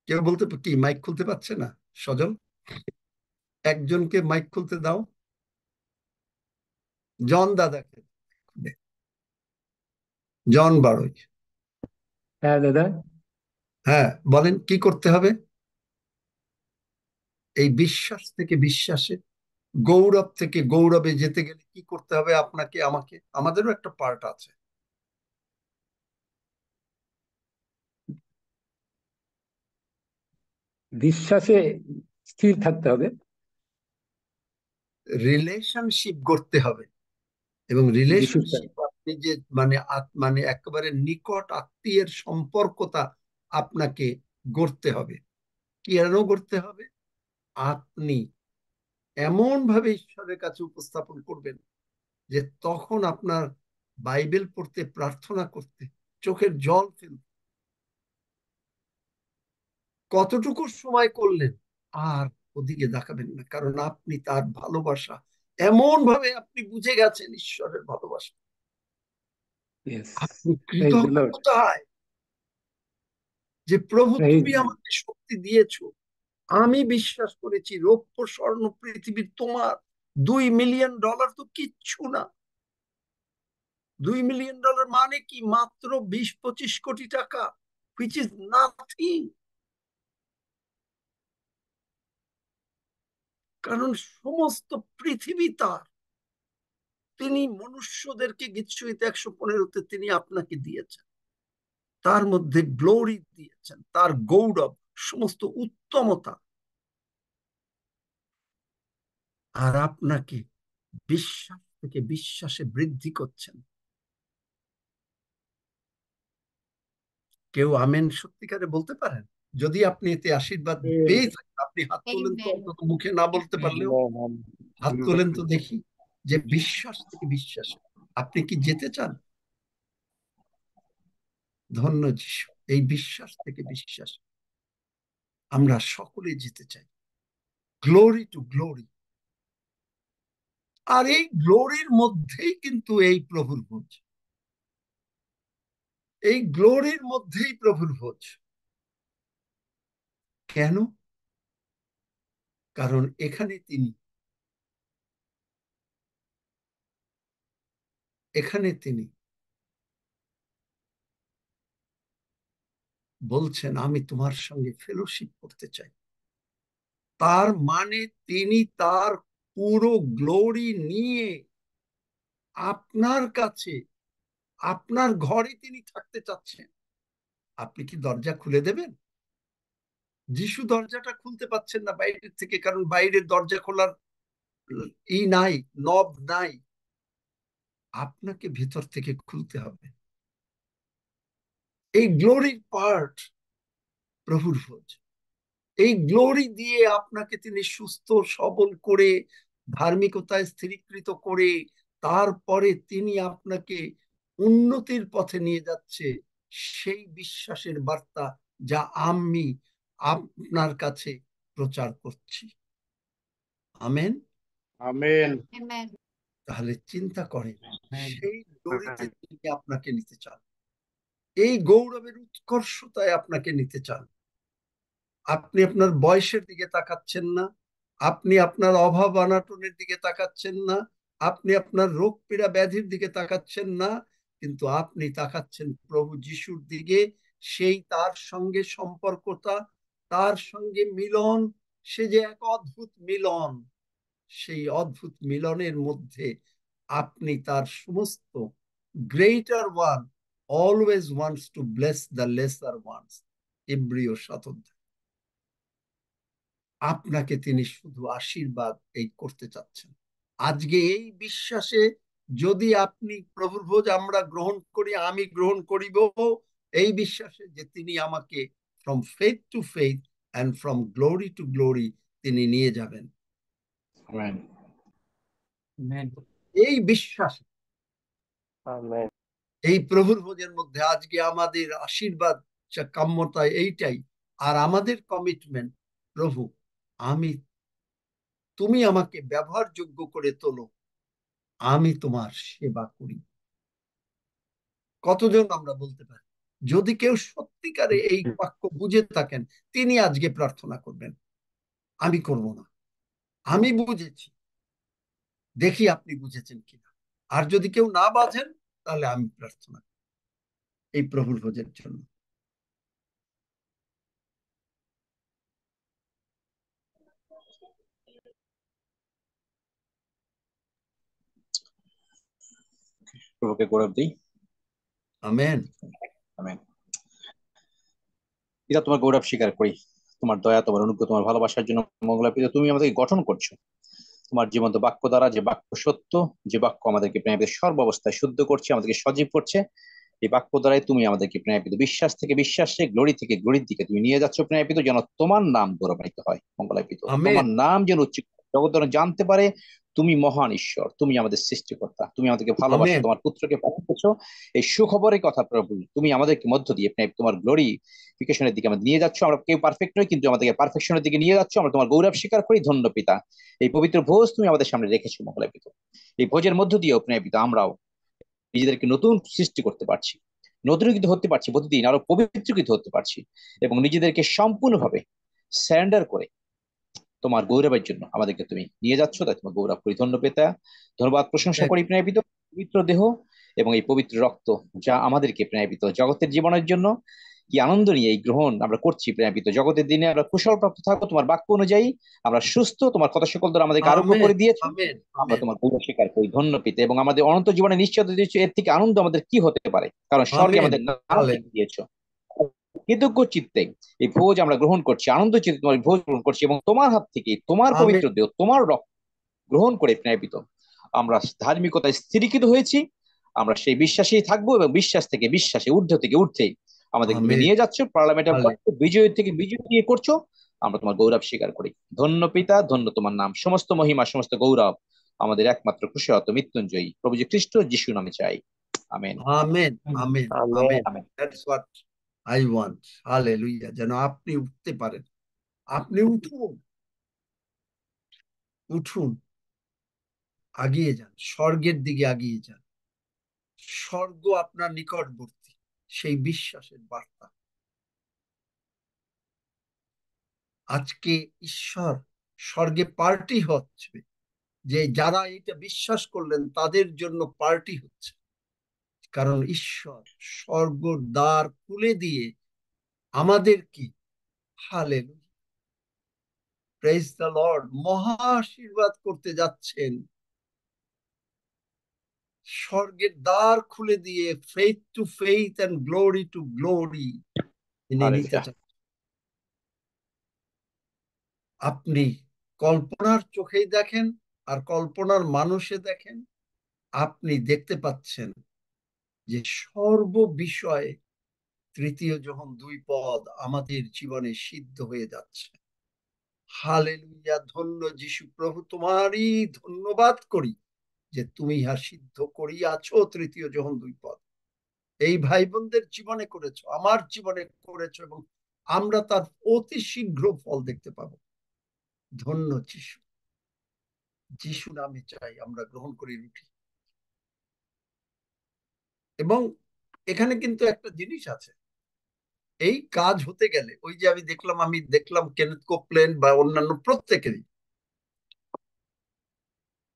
কেউ বলতে কি মাইক খুলতে পারছে না? সজল, একজনকে মাইক খুলতে দাও। জন দাদাকে, জন বারোই। হ্যাঁ দাদা। হ্যাঁ, বলেন কি করতে হবে? এই বিশ্বাস থেকে বিশ্বাসে, গৌরব থেকে গৌরবে যেতে গেলে কি করতে হবে আপনাকে, আমাকে? আমাদেরও একটা পার্ট আছে। বিশ্বাসে স্থির থাকতে হবে। রিলেশনশিপ গড়তে হবে। এবং যিশুর সাথে। রিলেশনশিপ আপনি যে মানে একেবারে নিকট আত্মীয়ের সম্পর্কতা আপনাকে গড়তে হবে। কেন গড়তে হবে? আপনি এমন ভাবে ঈশ্বরের কাছে উপস্থাপন করবেন যে তখন আপনার বাইবেল পড়তে, প্রার্থনা করতে চোখের জল ফেলবে। কতটুকু সময় করলেন আর ওদিকে দেখাবেন না, কারণ আপনি তার ভালোবাসা এমন ভাবে আপনি বুঝে গেছেন, ঈশ্বরের ভালোবাসা। Yes. আপনি Praise the Lord. কৃতজ্ঞতায় যে প্রভু Praise তুমি আমাকে শক্তি দিয়েছো, আমি বিশ্বাস করেছি রৌপ্য স্বর্ণ পৃথিবীর তোমার, $2 মিলিয়ন তো কিচ্ছু না। $2 মিলিয়ন মানে কি? মাত্র 20-25 কোটি টাকা, which is nothing। কারণ সমস্ত পৃথিবী তার। তিনি মনুষ্যদেরকে গীতসংহিতা 115-তে তিনি আপনাকে দিয়েছেন, তার মধ্যে গ্লোরি দিয়েছেন, তার গৌরব, সমস্ত উত্তমতা। আর আপনাকে বিশ্বাস থেকে বিশ্বাসে বৃদ্ধি করছেন। কেউ আমেন সত্যিকারে বলতে পারেন? যদি আপনি এতে আশীর্বাদ পেয়ে থাকেন, আপনি হাত তোলেন তো, Amen. অন্তত মুখে না বলতে পারলেও আমেন। হাত তোলেন তো দেখি, যে বিশ্বাস থেকে বিশ্বাসে আপনি কি যেতে চান? ধন্য যিশু, এই বিশ্বাস থেকে বিশ্বাস আমরা সকলে যেতে চাই, গ্লোরি টু গ্লোরি। আর এই গ্লোরির মধ্যেই কিন্তু এই প্রভুর ভোজ, এই গ্লোরির মধ্যেই প্রভুর ভোজ। কেন? কারণ এখানে তিনি বলছেন আমি তোমার সঙ্গে ফেলোশিপ করতে চাই। তার মানে তিনি তার পুরো গ্লোরি নিয়ে আপনার কাছে, আপনার ঘরে তিনি থাকতে চাচ্ছেন। আপনি কি দরজা খুলে দেবেন? যিশু দরজাটা খুলতে পাচ্ছেন না বাইরের থেকে, কারণ বাইরের দরজা খোলার নাই, নব নাই। আপনাকে ভেতর থেকে খুলতে হবে। এই গ্লোরির পার্ট প্রভুর ভোজ। এই গ্লোরি দিয়ে আপনাকে তিনি সুস্থ সবল করে, ধার্মিকতায় স্থিরীকৃত করে, তারপরে তিনি আপনাকে উন্নতির পথে নিয়ে যাচ্ছে। সেই বিশ্বাসের বার্তা যা আমি আপনার কাছে প্রচার করছি। আমেন। আমেন। Amen. তাহলে চিন্তা করেন, Amen. সেই গ্লোরিতে তিনি আপনাকে নিতে চান, এই গৌরবের উৎকর্ষতায় আপনাকে নিতে চান। আপনি আপনার বয়সের দিকে তাকাচ্ছেন না, আপনি আপনার অভাব অনাটনের দিকে তাকাচ্ছেন না, আপনি আপনার রোগ পীড়া ব্যাধির দিকে তাকাচ্ছেন না, কিন্তু আপনি তাকাচ্ছেন প্রভু যিশুর দিকে। সেই তার সঙ্গে সম্পর্কতা, তার সঙ্গে মিলন, সে যে এক অদ্ভুত মিলন, সেই অদ্ভুত মিলনের মধ্যে আপনি তার সমস্ত greater one always wants to bless the lesser ones, ইব্রিয় 7 অধ্যায়। আপনাকে তিনি শুধু আশীর্বাদ এই করতে চাচ্ছেন। আজকে এই বিশ্বাসে যদি আপনি প্রভুর ভোজ আমরা গ্রহণ করি, আমি গ্রহণ করিব এই বিশ্বাসে যে তিনি আমাকে from faith to faith and from glory to glory তিনি নিয়ে যাবেন। আমেন। Amen. এই বিশ্বাসে, আমেন। এই প্রভুর ভোজের মধ্যে আজকে আমাদের আশীর্বাদ কাম্যতা এইটাই। আর আমাদের কমিটমেন্ট, প্রভু তুমি আমাকে ব্যবহারযোগ্য করে তোলো, আমি তোমার সেবা করি। কতজন আমরা বলতে পারি? যদি কেউ সত্যিকারে এই বাক্য বুঝে থাকেন, তিনি আজকে প্রার্থনা করবেন, আমি করব না, আমি বুঝেছি, দেখি আপনি বুঝেছেন কিনা। আর যদি কেউ না বাঁধেন, তাহলে আমি প্রার্থনা করি এই প্রভুর ভোজের জন্য। প্রভুকে গৌরব দিই। আমেন। আমেন। পিতা, তোমার গৌরব স্বীকার করি, তোমার দয়া, তোমার অনুগ্রহ, তোমার ভালোবাসার জন্য। মঙ্গলা পিতা, তুমি আমাদেরকে গঠন করছো তোমার জীবন্ত বাক্য দ্বারা, যে বাক্য সত্য, যে বাক্য আমাদেরকে প্রেমের সর্বাবস্থায় শুদ্ধ করছে, আমাদেরকে সজীব করছে। এই বাক্য দ্বারাই তুমি আমাদেরকে প্রেমিত বিশ্বাস থেকে বিশ্বাসে, গ্লোরি থেকে গ্লোরির দিকে তুমি নিয়ে যাচ্ছ প্রেমিত, যেন তোমার নাম গৌরবান্বিত হয়। মঙ্গলাপিত, তোমার আমেন। নাম যেন উচ্চ জগৎ যেন জানতে পারে তুমি মহান ঈশ্বর, তুমি আমাদের সৃষ্টিকর্তা, তুমি আমাদেরকে ভালোবাসো, আমেন। তোমার পুত্রকে পাঠিয়েছো। এই সুখবরের কথা প্রভু তুমি আমাদেরকে মধ্য দিয়ে তোমার গ্লোরিফিকেশনের দিকে আমাদের নিয়ে যাচ্ছ। আমরা কেউ পারফেক্ট নই, কিন্তু আমাদেরকে পারফেকশনের দিকে নিয়ে যাচ্ছ। আমরা তোমার গৌরব স্বীকার করি। ধন্য পিতা, এই পবিত্র ভোজ তুমি আমাদের সামনে রেখেছো মঙ্গলাপিত। এই ভোজের মধ্য দিয়েও পিতা আমরাও নিজেদেরকে নতুন সৃষ্টি করতে পারছি, নতুনকৃত হতে পারছি, প্রতিদিন আরো পবিত্রকৃত হতে পারছি, এবং নিজেদেরকে সম্পূর্ণভাবে স্যারেন্ডার করে তোমার গৌরবের জন্য আমাদেরকে তুমি নিয়ে যাচ্ছ। তাই তোমার গৌরব করি। ধন্য পিতা, ধন্যবাদ প্রশংসা করি প্রেমিত পবিত্র দেহ এবং এই পবিত্র রক্ত, যা আমাদেরকে প্রেমিত জগতের জীবনের জন্য কি আনন্দ নিয়ে এই গ্রহণ আমরা করছি প্রেমিত। জগতের দিনে আমরা কুশল প্রাপ্ত থাকবো তোমার বাক্য অনুযায়ী, আমরা সুস্থ, তোমার কথা সকল দ্বারা আমাদেরকে আরোগ্য আমেন। করে দিয়েছো। আমেন। আমরা আমেন। তোমার গৌরব স্বীকার করি। ধন্য পিতা, এবং আমাদের অনন্ত জীবনে নিশ্চয়তা দিয়েছো। এর থেকে আনন্দ আমাদের কি হতে পারে, কারণ স্বর্গে আমেন। আমাদের নাম হালেলুয়া। লিখে দিয়েছো। কৃতজ্ঞ চিত্তে এই ভোজ আমরা গ্রহণ করছি, আনন্দ চিত্তে তোমার ভোজ গ্রহণ করছি, এবং তোমার হাত থেকে তোমার আমেন। পবিত্র দেহ, তোমার রক্ত গ্রহণ করে প্রেমিত আমরা ধার্মিকতায় স্থিরীকৃত হয়েছি। আমরা সেই বিশ্বাসেই থাকবো, এবং বিশ্বাস থেকে বিশ্বাসে, ঊর্ধ্ব থেকে ঊর্ধ্বে আমাদেরকে তুমি আমেন। নিয়ে যাচ্ছ। পার্লামেন্ট অফ গড, হালেলুয়া। বিজয় থেকে বিজয় দিয়ে করছো। আমরা তোমার গৌরব স্বীকার করি। ধন্য পিতা, ধন্য তোমার নাম। সমস্ত মহিমা, সমস্ত গৌরব আমাদের একমাত্র খুশিহত মৃত্যুঞ্জয়ী প্রভু যে খ্রিস্ট যিশু নামে চাই। আমেন। Amen. Amen. Amen. Amen. Amen. That's what I want. Hallelujah. যেন আপনি উঠতে পারেন। আপনি উঠুন, উঠুন, আগিয়ে যান, স্বর্গের দিকে আগিয়ে যান। স্বর্গ আপনার নিকটবর্তী, সেই বিশ্বাসের বার্তা। আজকে ঈশ্বর স্বর্গে পার্টি হচ্ছে, যে যারা এটা বিশ্বাস করলেন তাদের জন্য পার্টি হচ্ছে, কারণ ঈশ্বর স্বর্গর দ্বার খুলে দিয়ে আমাদেরকে, হালেলুয়া, প্রেজ দ্য লর্ড, মহা আশীর্বাদ করতে যাচ্ছেন। স্বর্গের দ্বার খুলে দিয়ে faith to faith and glory to glory তিনি নিতে হালেলুয়া। চান। আপনি কল্পনার চোখেই দেখেন আর কল্পনার মানুষে দেখেন, আপনি দেখতে পাচ্ছেন যে সর্ব বিষয়ে 3 যোহন 2 আমাদের জীবনে সিদ্ধ হয়ে যাচ্ছে। হালেলুয়া। ধন্য যিশু প্রভু, তোমারই ধন্যবাদ করি যে তুমি ইহা সিদ্ধ করিয়াছো। 3 যোহন 2 এই ভাই বোনদের জীবনে করেছো, আমার জীবনে করেছো, এবং আমরা তার অতি শীঘ্র ফল দেখতে পাবো। ধন্য যিশু। যিশু নামে চাই আমরা গ্রহণ করি রুটি। এবং এখানে কিন্তু একটা জিনিস আছে, এই কাজ হতে গেলে ওই যে আমি দেখলাম কেনেথ কোপলেন বা অন্যান্য প্রত্যেকেরই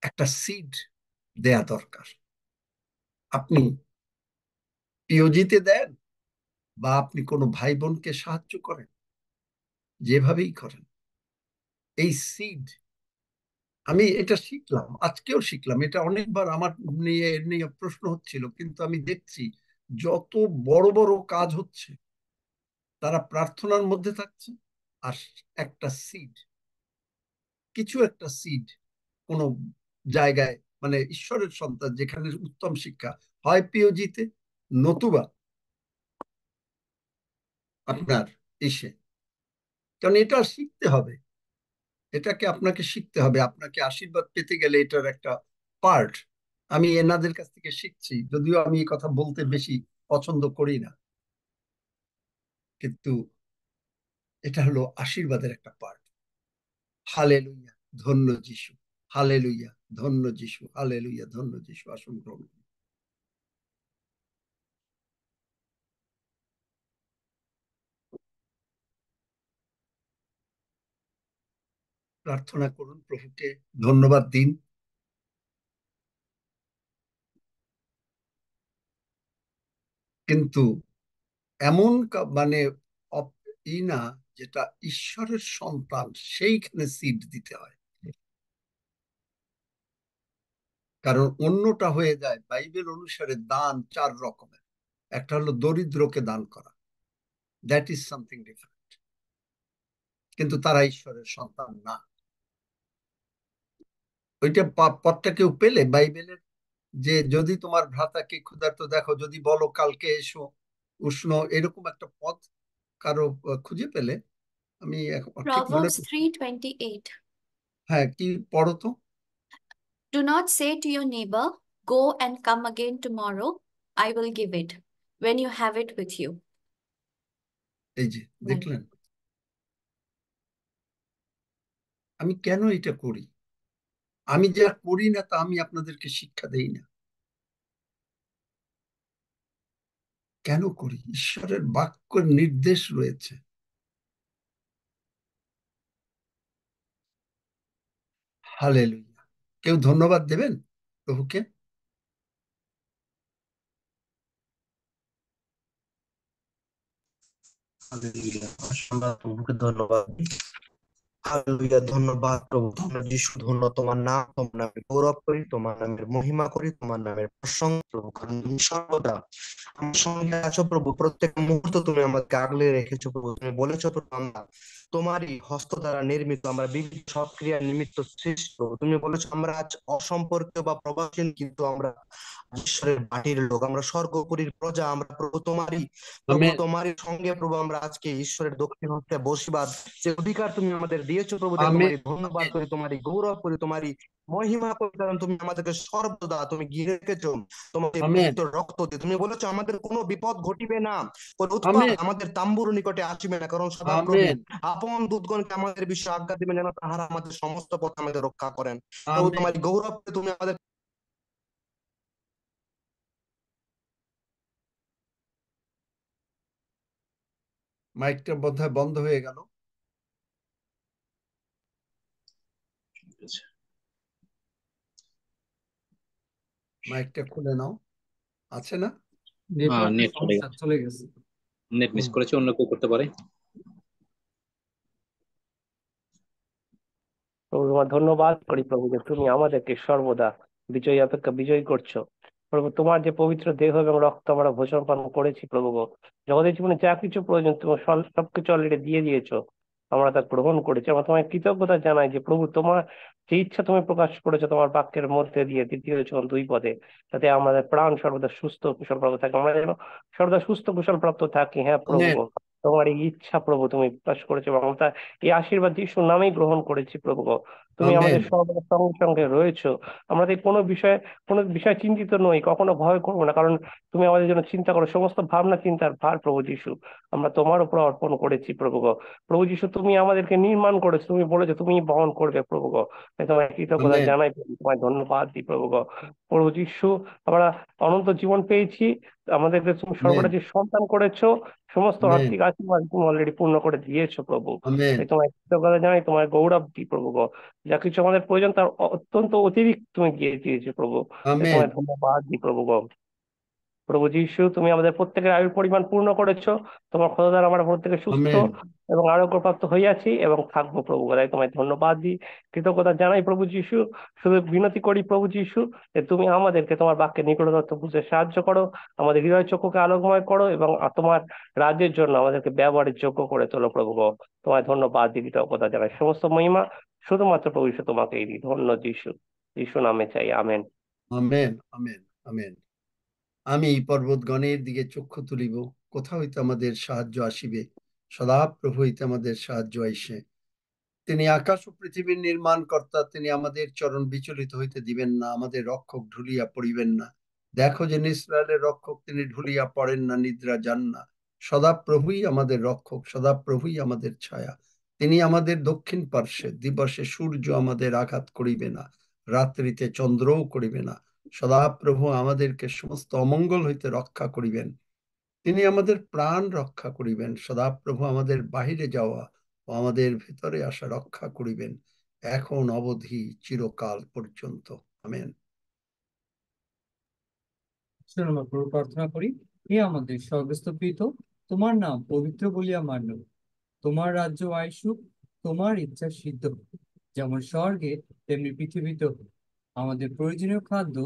একটা সিড দেয়া দরকার। আপনি পিওজিতে দেন বা আপনি কোনো ভাই বোনকে সাহায্য করেন, যেভাবেই করেন, এই সিড, আমি এটা শিখলাম, আজকেও শিখলাম। এটা অনেকবার আমার নিয়ে প্রশ্ন হচ্ছিল, কিন্তু আমি দেখছি যত বড় বড় কাজ হচ্ছে তারা প্রার্থনার মধ্যে থাকছে, আর একটা সিড, কিছু একটা সিড কোন জায়গায়, মানে ঈশ্বরের সন্তান যেখানে উত্তম শিক্ষা হয় পিওজিতে, নতুবা আপনার এসে, কারণ এটা শিখতে হবে, এটাকে আপনাকে শিখতে হবে। আপনাকে আশীর্বাদ পেতে গেলে এটার একটা পার্ট। আমি এনাদের কাছ থেকে শিখছি, যদিও আমি এই কথা বলতে বেশি পছন্দ করি না, কিন্তু এটা হলো আশীর্বাদের একটা পার্ট। হালেলুইয়া, ধন্য যিশু। হালেলুইয়া, ধন্য যিশু। হালেলুইয়া, ধন্য যিশু। আসুন গ্রহণ করুন। প্রার্থনা করুন, প্রভুকে ধন্যবাদ দিন। কিন্তু এমন মানে না, যেটা ঈশ্বরের সন্তান সেইখানে সিড দিতে হয়। কারণ অন্যটা হয়ে যায়, বাইবেল অনুসারে দান 4 রকমের। একটা হলো দরিদ্রকে দান করা, দ্যাট ইজ সামথিং ডিফারেন্ট, কিন্তু তারা ঈশ্বরের সন্তান না। ওইটা পথটা কেউ পেলে বাইবেলের, যে যদি তোমার ভ্রাতাকে ক্ষুধার্ত দেখো, যদি বলো কালকে এসো উষ্ণ, এরকম একটা পথ কারো খুঁজে পেলে, আমি ঠিক মনে Proverbs 3:28. হ্যাঁ, কি পড়ো তো? Do not say to your neighbor, go and come again tomorrow, I will give it, when you have it with you. এই যে দেখলেন, আমি কেন এটা করি? আমি যা করি না তা আমি আপনাদেরকে শিক্ষা দেই না। কেন করি? ঈশ্বরের বাক্যের নির্দেশ রয়েছে। হালেলুয়া। কেউ ধন্যবাদ দেবেন প্রভুকে? হালেলুয়া। আমরা প্রভুকে ধন্যবাদ দিই। হালেলুয়া, ধন্যবাদ প্রভু। তোমার যিশু, ধন্য তোমার নাম, তোমার নামের গৌরব করি, তোমার নামের মহিমা করি, তোমার নামের প্রশংসা প্রভু, কারণ তুমি সর্বদা আমার সঙ্গে আছো প্রভু। প্রত্যেক মুহূর্ত তুমি আমাকে আগলে রেখেছো প্রভু। তুমি বলেছো প্রভু, আমরা তোমারই হস্ত দ্বারা নির্মিত, আমরা বিভিন্ন সব ক্রিয়া নিমিত্ত সৃষ্ট প্রভু। তুমি বলেছো আমরা আজ অসম্পর্কীয় বা প্রবাসীন, কিন্তু আমরা ঈশ্বরের বাটির লোক, আমরা স্বর্গপুরীর প্রজা, আমরা প্রভু তোমারই, প্রভু আমেন, তোমারই সঙ্গে প্রভু আমরা আজকে ঈশ্বরের দক্ষিণ হস্তে বসিবাদ যে অধিকার তুমি আমাদের দিয়েছো প্রভু, যে আমেন, তোমারই ধন্যবাদ আমেন, করি, তোমারই গৌরব করি, তোমারই মহিমা করি, কারণ তুমি আমাদেরকে সর্বদা তুমি ঘিরে রেখেছো তোমার এই আমেন, পবিত্র রক্ত দিয়ে। তুমি বলেছো আমাদের কোনো বিপদ ঘটিবে না, কোনো উৎপাত আমেন, আমাদের তাম্বুর নিকটে আসিবে না, কারণ সদা প্রভু আমেন, আপন দূতগণকে আমাদের বিষয়ে আজ্ঞা দিবেন যেন তাহারা আমাদের সমস্ত পথ আমাদের রক্ষা করেন। প্রভু আমেন। তোমার গৌরব করে তুমি আমাদের মাইকটা বোধহয় বন্ধ হয়ে গেল। মাইকটা খুলে নাও, আছে না? নেটওয়ার্কের নেট চলে সমস্যা গেছে, চলে গেছে। নেট মিস করেছে, অন্য কেউ করতে পারে। প্রভু তোমার ধন্যবাদ করি প্রভু, যে তুমি আমাদেরকে সর্বদা বিজয়ী অপেক্ষা বিজয়ী করছো প্রভু। তোমার যে পবিত্র দেহ এবং রক্ত আমরা ভোজন পান করেছি প্রভু গো, জগতের জীবনে যা কিছু প্রয়োজন তুমি সবকিছু অলরেডি দিয়ে দিয়েছো, আমরা তা গ্রহণ করেছি। আমরা তোমায় কৃতজ্ঞতা জানাই যে প্রভু তোমার যে ইচ্ছা তুমি প্রকাশ করেছো তোমার বাক্যের মধ্যে দিয়ে, 2 জন 2 পদে, যাতে আমাদের প্রাণ সর্বদা সুস্থ কুশল প্রাপ্ত থাকে, আমরা যেন সর্বদা সুস্থ কুশল প্রাপ্ত থাকি। হ্যাঁ প্রভু আমেন, গো, তোমার এই ইচ্ছা প্রভু তুমি প্রকাশ করেছো এবং আমরা তা এই আশীর্বাদ যিশুর নামেই গ্রহণ করেছি প্রভু গো। তুমি আমাদের আমেন সবার সঙ্গে সঙ্গে রয়েছো। আমাদের কোনো বিষয় চিন্তিত নই, কখনো ভয় করবো না, কারণ তুমি আমাদের জন্য চিন্তা করো। সমস্ত ভাবনা চিন্তার ভার প্রভু যীশু আমরা তোমার উপর অর্পণ করেছি প্রভু গো। প্রভু যীশু তুমি আমাদেরকে নির্মাণ করেছো, তুমি বলেছো তুমি বহন করবে প্রভু গো। তাই তোমায় কৃতজ্ঞতা আমেন জানাই প্রভু, তোমায় ধন্যবাদ দিই প্রভু গো। প্রভু যীশু আমরা অনন্ত জীবন পেয়েছি, আমাদেরকে তুমি আমেন সর্বরাজ্যের সন্তান করেছো, সমস্ত আমেন আর্থিক আশীর্বাদ তুমি অলরেডি পূর্ণ করে দিয়েছো প্রভু। আমেন তাই তোমায় কৃতজ্ঞতা জানাই, তোমায় গৌরব দিই প্রভু গো। যা কিছু আমাদের প্রয়োজন তার অত্যন্ত অতিরিক্ত তুমি দিয়ে দিয়েছো প্রভু। তাই আমেন তোমায় ধন্যবাদ দিই প্রভু গো। প্রভু যীশু তুমি আমাদের প্রত্যেকের আয়ুর পরিমাণ পূর্ণ করেছো, তোমার ক্ষমতা দ্বারা আমরা প্রত্যেকে সুস্থ আমেন এবং আরোগ্যপ্রাপ্ত হইয়াছি এবং থাকবো প্রভু। তাই তোমায় ধন্যবাদ দিই, কৃতজ্ঞতা জানাই প্রভু যীশু। শুধু বিনতি করি প্রভু যীশু যে তুমি আমাদেরকে তোমার বাক্যের নিকটতর বুঝতে সাহায্য করো, আমাদের হৃদয় চক্ষুকে আলোকময় করো এবং তোমার রাজ্যের জন্য আমাদেরকে ব্যবহারের যোগ্য করে তোলো প্রভু গো। তোমায় ধন্যবাদ দিই, কৃতজ্ঞতা জানাই। সমস্ত মহিমা শুধুমাত্র প্রভু যীশু তোমাকেই দিই। ধন্য যীশু, যীশু নামে চাই, আমেন। Amen amen amen. আমি পর্বতগণের দিকে চক্ষু তুলিব, কোথা হইতে আমাদের সাহায্য আসিবে? সদাপ্রভু হইতে আমাদের সাহায্য আইসে। তিনি আকাশ ও পৃথিবীর নির্মাণ কর্তা, তিনি আমাদের চরণ বিচলিত হইতে দিবেন না, আমাদের রক্ষক ঢুলিয়া পড়িবেন না। দেখো যে ইসরায়েলের রক্ষক, তিনি ঢুলিয়া পড়েন না, নিদ্রা যান না। সদাপ্রভুই আমাদের রক্ষক, সদাপ্রভুই আমাদের ছায়া। তিনি আমাদের দক্ষিণ পার্শ্বে, দিবসে সূর্য আমাদের আঘাত করিবে না, রাত্রিতে চন্দ্রও করিবে না। সদাপ্রভু আমাদেরকে সমস্ত অমঙ্গল হইতে রক্ষা করিবেন, তিনি আমাদের প্রাণ রক্ষা করিবেন। সদাপ্রভু আমাদের বাহিরে যাওয়া ও আমাদের ভিতরে আসা রক্ষা করিবেন, এখন অবধি চিরকাল পর্যন্ত। আমেন। শোনো, আমরা প্রভু প্রার্থনা করি। হে আমাদের স্বর্গস্থ পিতা, তোমার নাম পবিত্র বলিয়া মান্য, তোমার রাজ্য আইসুক, তোমার ইচ্ছা সিদ্ধ হোক, যেমন স্বর্গে তেমনি পৃথিবীতে হোক। আমাদের প্রয়োজনীয় খাদ্য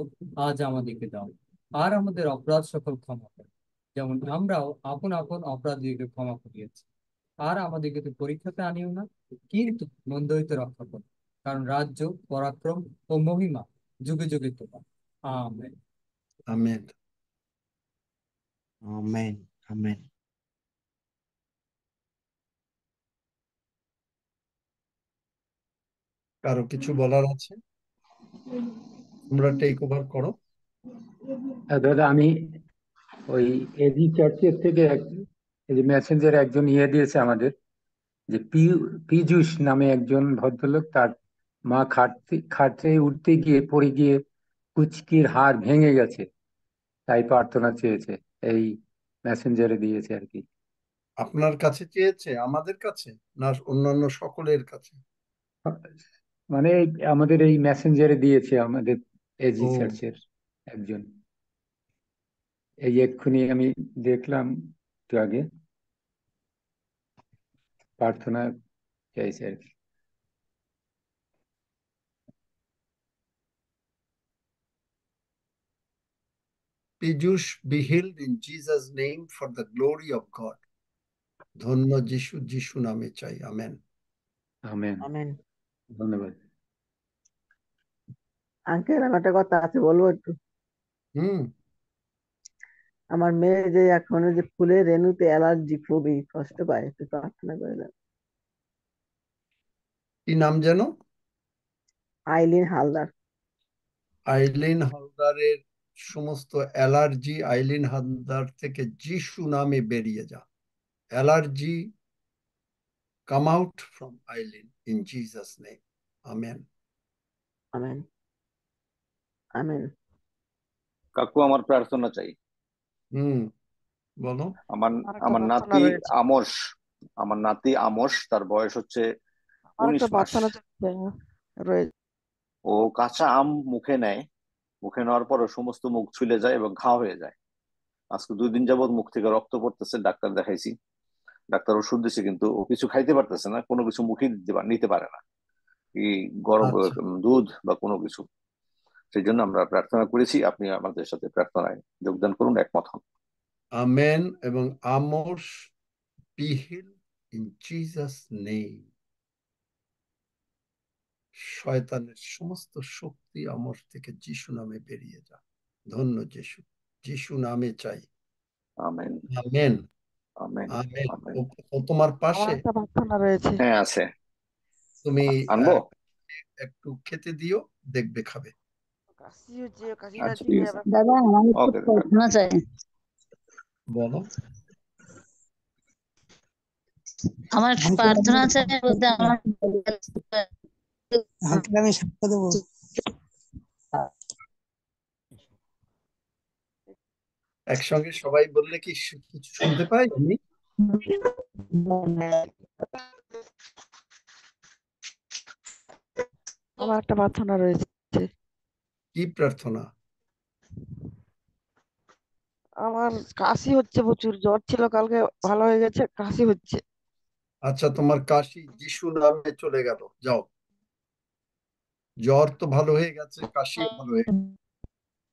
আজ আমাদেরকে দাও, আর আমাদের অপরাধ সকল ক্ষমা করো, যেমন আমরাও আপন আপন অপরাধীকে ক্ষমা করিয়াছি। আর আমাদেরকে তো পরীক্ষাতে আনিও না, কিন্তু মন্দ হইতে রক্ষা করো, কারণ রাজ্য, পরাক্রম ও মহিমা যুগে যুগে তোমার। আমেন। Amen amen amen. কারো কিছু বলার আছে? তোমরা টেক ওভার করো। দাদা আমি ওই এজি চার্চের থেকে এই যে মেসেঞ্জার একজন দিয়েছে আমাদের, যে পীযূষ নামে একজন ভদ্রলোক, তার মা খাটতে উঠতে গিয়ে পড়ে গিয়ে কুচকির হাড় ভেঙে গেছে, তাই প্রার্থনা চেয়েছে। এই মেসেঞ্জারে দিয়েছে আর কি। আপনার কাছে চেয়েছে? আমাদের কাছে না অন্যান্য সকলের কাছে? মানে আমাদের এই মেসেঞ্জারে দিয়েছে আমাদের এজি ও চার্চের একজন। এই এক্ষুনি আমি দেখলাম একটু আগে, প্রার্থনা চাইছে আর কি। Piyush, be healed in Jesus name for the glory of God. ধন্য যিশু, যিশু নামে চাই। আমেন আমেন। আমেন। ধন্যবাদ। আঙ্কেল, আমার একটা কথা আছে, বলবো একটু? হুম। আমার মেয়ে যে এখন যে ফুলের রেণুতে অ্যালার্জি, খুবই কষ্ট পায়, একটু প্রার্থনা করে দেন। কি নাম যেন? আইলিন হালদার। আইলিন হালদারের সমস্ত অ্যালার্জি আইলিন হালদার থেকে যিশু নামে বেরিয়ে যা। Allergy come out from Eileen in Jesus name. Amen amen amen. কাকু আমার প্রার্থনা চাই। হুম, বলো। আমার আরেকটা আমার প্রার্থনা নাতি রয়েছে। আমোস, আমার নাতি আমোস, তার বয়স হচ্ছে আরেকটা 19 মাস। প্রার্থনা রয়েছে। ও কাঁচা আম মুখে নেয়, মুখে নেওয়ার পরও সমস্ত মুখ ছুলে যায় এবং ঘা হয়ে যায়। আজকে 2 দিন যাবত মুখ থেকে রক্ত পড়তেছে, ডাক্তার দেখাইছি, ডাক্তার ওষুধ দিছে, কিন্তু ও কিছু খাইতে পারতেছে না, কোনো কিছু মুখে নিতে পারে না, এই গরম আচ্ছা, দুধ বা কোনো কিছু। সেই জন্য আমরা প্রার্থনা করেছি, আপনি আমাদের সাথে প্রার্থনায় যোগদান করুন, একমত হন। আমেন। এবং Amos, be healed in Jesus name. শয়তানের সমস্ত শক্তি আমোস থেকে যিশু নামে বেরিয়ে যা। ধন্য যিশু, যিশু নামে চাই। আমেন আমেন আমেন আমেন। আমেন। ও তোমার আমার পাশে? একটা প্রার্থনা রয়েছে। হ্যাঁ আছে, তুমি আনবো। একটু খেতে দিও, দেখবে খাবে। আচ্ছা ঠিক আছে, দাদা আমার একটু ওকে প্রার্থনা চাই। বলো। আমার প্রার্থনা চাই বলতে আমার আমি সাক্ষ্য দেবো। একসঙ্গে সবাই বললে কি কিছু শুনতে পাই আমি? আমার একটা প্রার্থনা রয়েছে। কি প্রার্থনা? আমার কাশি হচ্ছে, প্রচুর জ্বর ছিল কালকে, ভালো হয়ে গেছে, কাশি হচ্ছে। আচ্ছা, তোমার কাশি যিশু নামে চলে গেল, যাও। জ্বর তো ভালো হয়ে গেছে, কাশি ভালো হয়ে গেছে।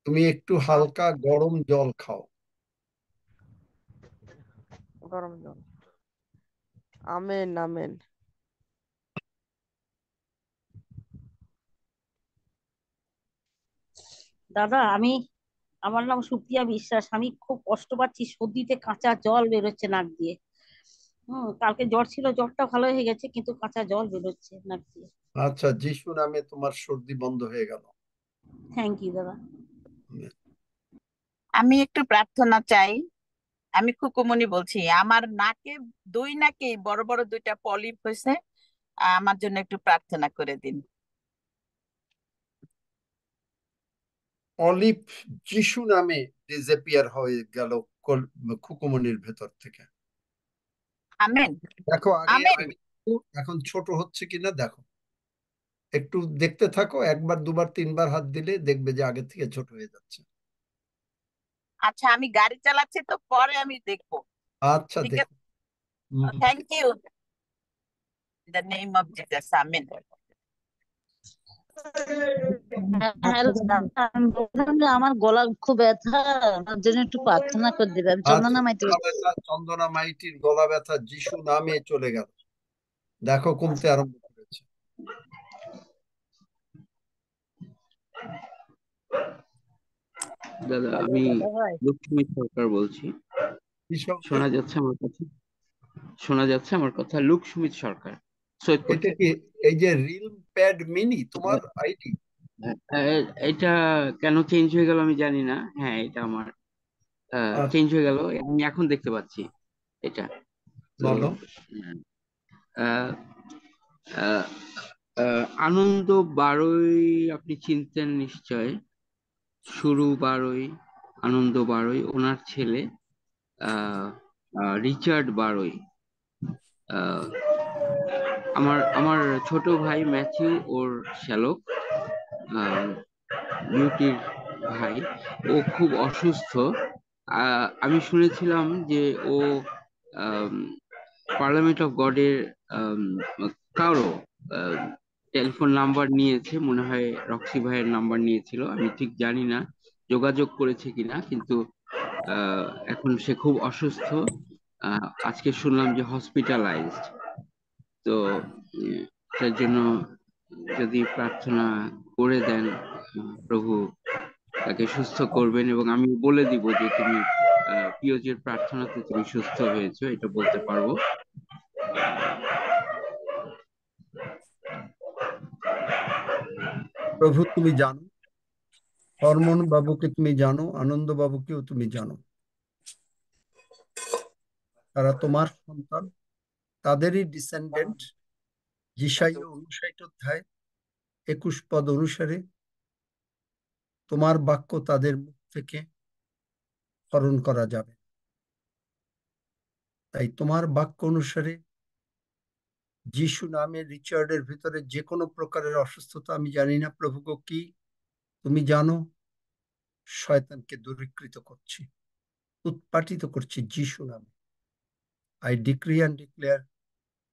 তুমি একটু হালকা গরম জল খাও। গরম জল। Amen amen. দাদা আমার নাম সুপ্রিয়া বিশ্বাস। আমি খুব কষ্ট পাচ্ছি, সর্দিতে কাঁচা জল বেরোচ্ছে নাক দিয়ে। কালকে জ্বর ছিল, জ্বরটা ভালো হয়ে গেছে, কিন্তু কাঁচা জল বেরোচ্ছে নাক দিয়ে। আচ্ছা, যিশু নামে তোমার সর্দি বন্ধ হয়ে গেল। থ্যাংক ইউ দাদা। আমি একটু প্রার্থনা চাই। আমি খুকুমনি বলছি, আমার নাকে, দুই নাকে বড় বড় দুইটা পলিপ হয়েছে, আমার জন্য একটু প্রার্থনা করে দিন। অলিভ যিশু নামে ডিসঅ্যাপিয়ার হয়ে গেল খুকুমনির ভেতর থেকে। আমেন দেখো আগে আমেন। এখন ছোট হচ্ছে কিনা দেখো, একটু দেখতে থাকো, একবার দুবার তিনবার হাত দিলে দেখবে যে আগে থেকে ছোট হয়ে যাচ্ছে। আচ্ছা, আমি গাড়ি চালাচ্ছি তো, পরে আমি দেখবো। আচ্ছা, ঠিক দেখো। আছে, thank you. In the name of Jesus, amen. Hello দাদা, আমি বললাম যে আমার গলা খুব ব্যথা, আমার জন্য একটু প্রার্থনা করে দিবে। আমি আচ্ছা, চন্দনা মাইতি গলা বলছি। ব্যথা, চন্দনা মাইটির গলা ব্যথা যিশু নামে চলে গেল, দেখো কমতে আরম্ভ করেছে। দাদা আমি লক্ষ্মী সরকার বলছি। শোনা যাচ্ছে আমার কথা? শোনা যাচ্ছে আমার কথা? লুক সুমিত সরকার, সৈয়দপুর এটা থেকে। কি এই যে রিল প্যাড মিনি তোমার আইডি? এটা কেন চেঞ্জ হয়ে গেল আমি জানি না। হ্যাঁ, এটা আমার চেঞ্জ হয়ে গেল, আমি এখন দেখতে পাচ্ছি এটা। তো বলো। আহ, আহ, আনন্দ বারোই আপনি চিনতেন নিশ্চয়, শুরু বারোই, আনন্দ বারোই, ওনার ছেলে রিচার্ড বারোই। আমার আমার ছোট ভাই ম্যাথিউ ওর শ্যালক, বিউটির ভাই। ও খুব অসুস্থ। আমি শুনেছিলাম যে ও পার্লামেন্ট অফ গডের কারো টেলিফোন নাম্বার নিয়েছে, মনে হয় রক্সি ভাইয়ের নাম্বার নিয়েছিল, আমি ঠিক জানি না যোগাযোগ করেছে কিনা, কিন্তু এখন সে খুব অসুস্থ। আজকে শুনলাম যে হসপিটালাইজড। তো তার জন্য যদি প্রার্থনা করে দেন, প্রভু তাকে সুস্থ করবেন, এবং আমি বলে দিব যে তুমি পিওজির প্রার্থনাতে তুমি সুস্থ হয়েছো, এটা বলতে পারবো। প্রভু তুমি জানো, হরমোন বাবুকে তুমি জানো, আনন্দ বাবুকেও তুমি জানো। তারা তোমার সন্তান, তাদেরই ডিসেন্ডেন্ট। যিশাইয়া 59 অধ্যায় 21 পদ অনুসারে তোমার বাক্য তাদের মুখ থেকে হরণ করা যাবে। তাই তোমার বাক্য অনুসারে যিশু নামে রিচার্ডের ভিতরে যে কোনো প্রকারের অসুস্থতা, আমি জানি না প্রভু গো কি, তুমি জানো, শয়তানকে দূরীকৃত করছি, উৎপাটিত করছি যিশু নামে। I decree and declare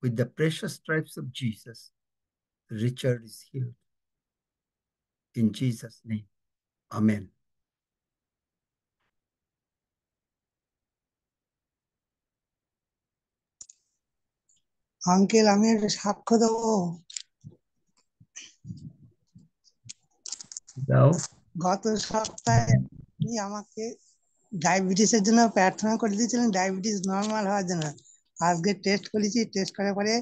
with the precious stripes of Jesus, Richard is healed. In Jesus' name, Amen. Uncle আমি একটা সাক্ষ্য দেবো। দাও। গত সপ্তাহে আপনি আমাকে ডায়াবেটিসের জন্য প্রার্থনা করে দিয়েছিলেন, ডায়াবেটিস নর্মাল হওয়ার জন্য। আজকে টেস্ট করেছি, টেস্ট করার পরে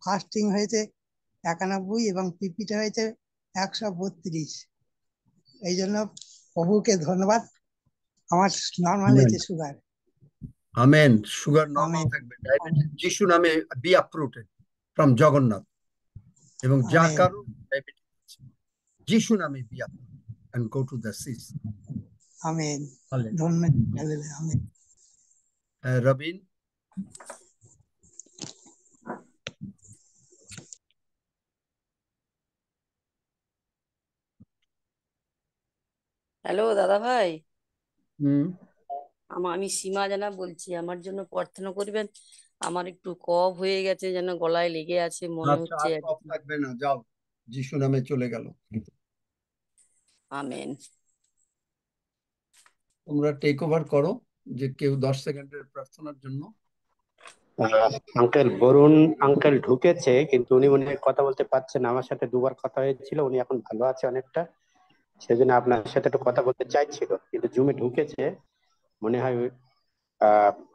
ফাস্টিং হয়েছে, 91 এবং পিপিটা হয়েছে 132। এই জন্য প্রভুকে ধন্যবাদ। আমার নর্মাল আমেন হয়েছে sugar. Amen. Sugar normal amen. থাকবে, ডায়াবেটিস যিশু নামে বি আপরুটেড ফ্রম জগন্নাথ। এবং যা আমেন। কারো ডায়াবেটিস আছে, যিশু নামে be uprooted and go to the seas. Amen. Hallelujah. ধন্যবাদ। আমেন। রবিন, হ্যালো দাদা ভাই, হুম, আমি সীমা জানা বলছি। আমার জন্য প্রার্থনা করবেন। আমার একটু কফ হয়ে গেছে, যেন গলায় লেগে আছে মনে আচ্ছা, হচ্ছে আর আর কফ কি। থাকবে না, যাও, যিশু নামে চলে গেল। আমেন। তোমরা টেক ওভার করো, যে কেউ 10 সেকেন্ডের প্রার্থনার জন্য। আঙ্কেল বরুণ আঙ্কেল ঢুকেছে, কিন্তু উনি মনে হয় কথা বলতে পারছেন না। আমার সাথে দুবার কথা হয়েছিল, উনি এখন ভালো আছে অনেকটা, সেজন্য আপনার সাথে একটু কথা বলতে চাইছিল, কিন্তু জুমে ঢুকেছে মনে হয়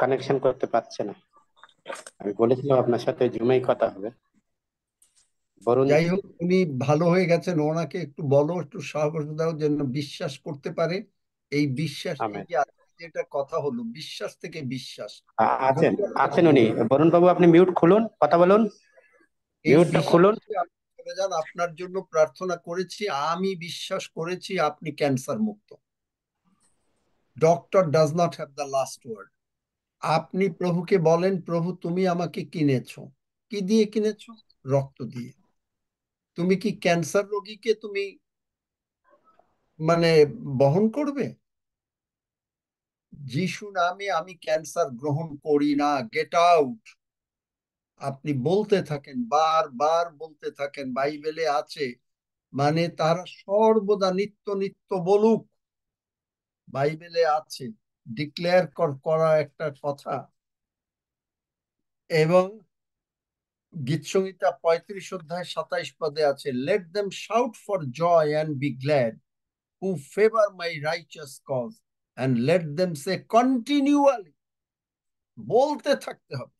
কানেকশন করতে পারছে না। আমি বলেছিলাম আপনার সাথে জুমেই কথা হবে। বরুণ, যাই হোক, উনি ভালো হয়ে গেছেন, ওনাকে একটু বলো, একটু সাহস দাও যেন বিশ্বাস করতে পারে। এই বিশ্বাস, এই আমেন। যে আজকে যেটা কথা হলো, বিশ্বাস থেকে বিশ্বাস, আছেন গৌরব আছেন উনি। বরুণ বাবু, আপনি মিউট খুলুন, কথা বলুন, এই মিউটটা খুলুন। বিশ্বাসে আপনি চলে যান। আপনার জন্য প্রার্থনা করেছি, আমি বিশ্বাস করেছি আপনি ক্যান্সার মুক্ত। Doctor does not have the last word. আপনি প্রভুকে বলেন, প্রভু তুমি আমাকে কিনেছো, কি দিয়ে কিনেছো? রক্ত দিয়ে। তুমি কি ক্যান্সার রোগীকে তুমি মানে বহন করবে? যিশু নামে আমি ক্যান্সার গ্রহণ করি না, গেট আউট। আপনি বলতে থাকেন, বারবার বলতে থাকেন, বাইবেলে আছে, মানে তারা সর্বদা নিত্য নিত্য বলুক। বাইবেলে আছে, ডিক্লেয়ার করা একটা কথা। এবং গীতসংহিতা 35 অধ্যায় 27 পদে আছে, let them shout for joy and be glad who favour my righteous cause and let them say continually, বলতে থাকতে হবে,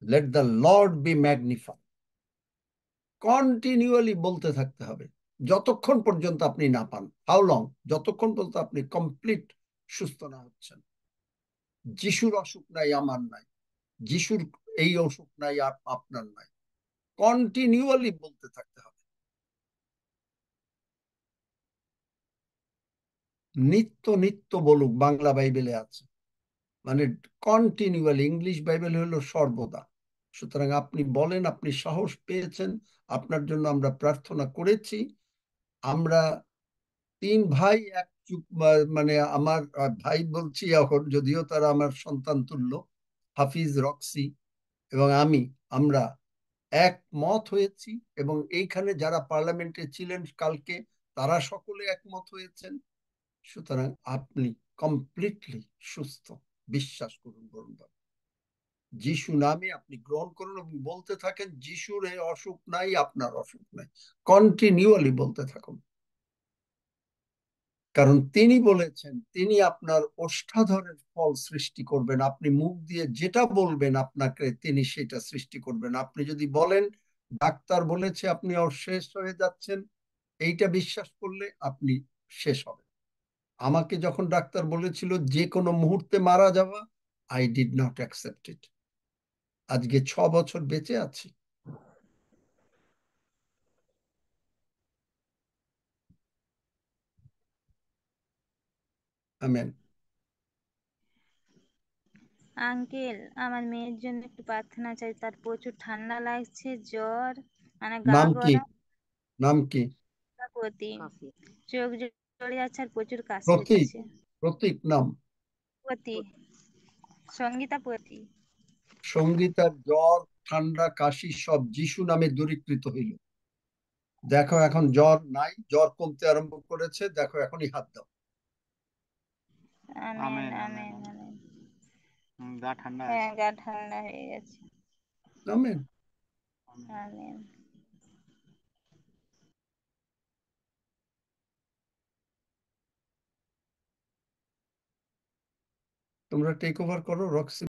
let the Lord be magnified. Continually বলতে থাকতে হবে, যতক্ষণ পর্যন্ত আপনি না পান। How long? যতক্ষণ পর্যন্ত আপনি কমপ্লিট সুস্থ না হচ্ছেন। যিশুর অসুখ নাই, আমার নাই। যিশুর এই অসুখ নাই, আর আপনার নাই। কন্টিনিউয়ালি বলতে থাকতে হবে, নিত্য নিত্য বলুক, বাংলা বাইবেলে আছে। মানে কন্টিনিউয়ালি, ইংলিশ বাইবেল হলো সর্বদা। সুতরাং আপনি বলেন, আপনি সাহস পেয়েছেন, আপনার জন্য আমরা প্রার্থনা করেছি। আমরা 3 ভাই এক চুপ, মানে আমার ভাই বলছি এখন, যদিও তারা আমার সন্তান তুল্য, হাফিজ, রক্সি এবং আমরা একমত হয়েছি। এবং এইখানে যারা পার্লামেন্টে ছিলেন কালকে, তারা সকলে একমত হয়েছেন। সুতরাং আপনি কমপ্লিটলি সুস্থ, বিশ্বাস করুন। বলুন, যিশু নামে আপনি গ্রহণ করুন এবং বলতে থাকেন, যিশুর এই অসুখ নাই, আপনার অসুখ নাই। কন্টিনিউয়ালি বলতে থাকুন, কারণ তিনি বলেছেন তিনি আপনার ওষ্ঠাধরের ফল সৃষ্টি করবেন। আপনি মুখ দিয়ে যেটা বলবেন, আপনাকে তিনি সেটা সৃষ্টি করবেন। আপনি যদি বলেন ডাক্তার বলেছে আপনি শেষ হয়ে যাচ্ছেন, এইটা বিশ্বাস করলে আপনি শেষ হবেন। আমাকে যখন ডাক্তার বলেছিল যে কোনো মুহূর্তে মারা যাওয়া, I did not accept it. আজকে 6 বছর বেঁচে আছি। আমেন। আঙ্কেল, আমার মেয়ের জন্য একটু প্রার্থনা চাই। তার প্রচুর ঠান্ডা লাগছে, জ্বর, মানে গা নাম কি? গরম। নাম কি? প্রতি চোখ জ্বলে যাচ্ছে আর প্রচুর কাশি প্রতীক? হচ্ছে। প্রতীক নাম? প্রতি, সঙ্গীতা প্রতি। সঙ্গীতার জ্বর, ঠান্ডা, কাশি সব যিশু নামে দূরীকৃত হইল। দেখো এখন জ্বর নাই, জ্বর কমতে আরম্ভ করেছে, দেখো এখনই হাত দাও। Amen amen amen. গা ঠান্ডা, হ্যাঁ গা ঠান্ডা হয়ে গেছে। আমেন। আমেন। তোমরা টেক ওভার করো, রক্সি।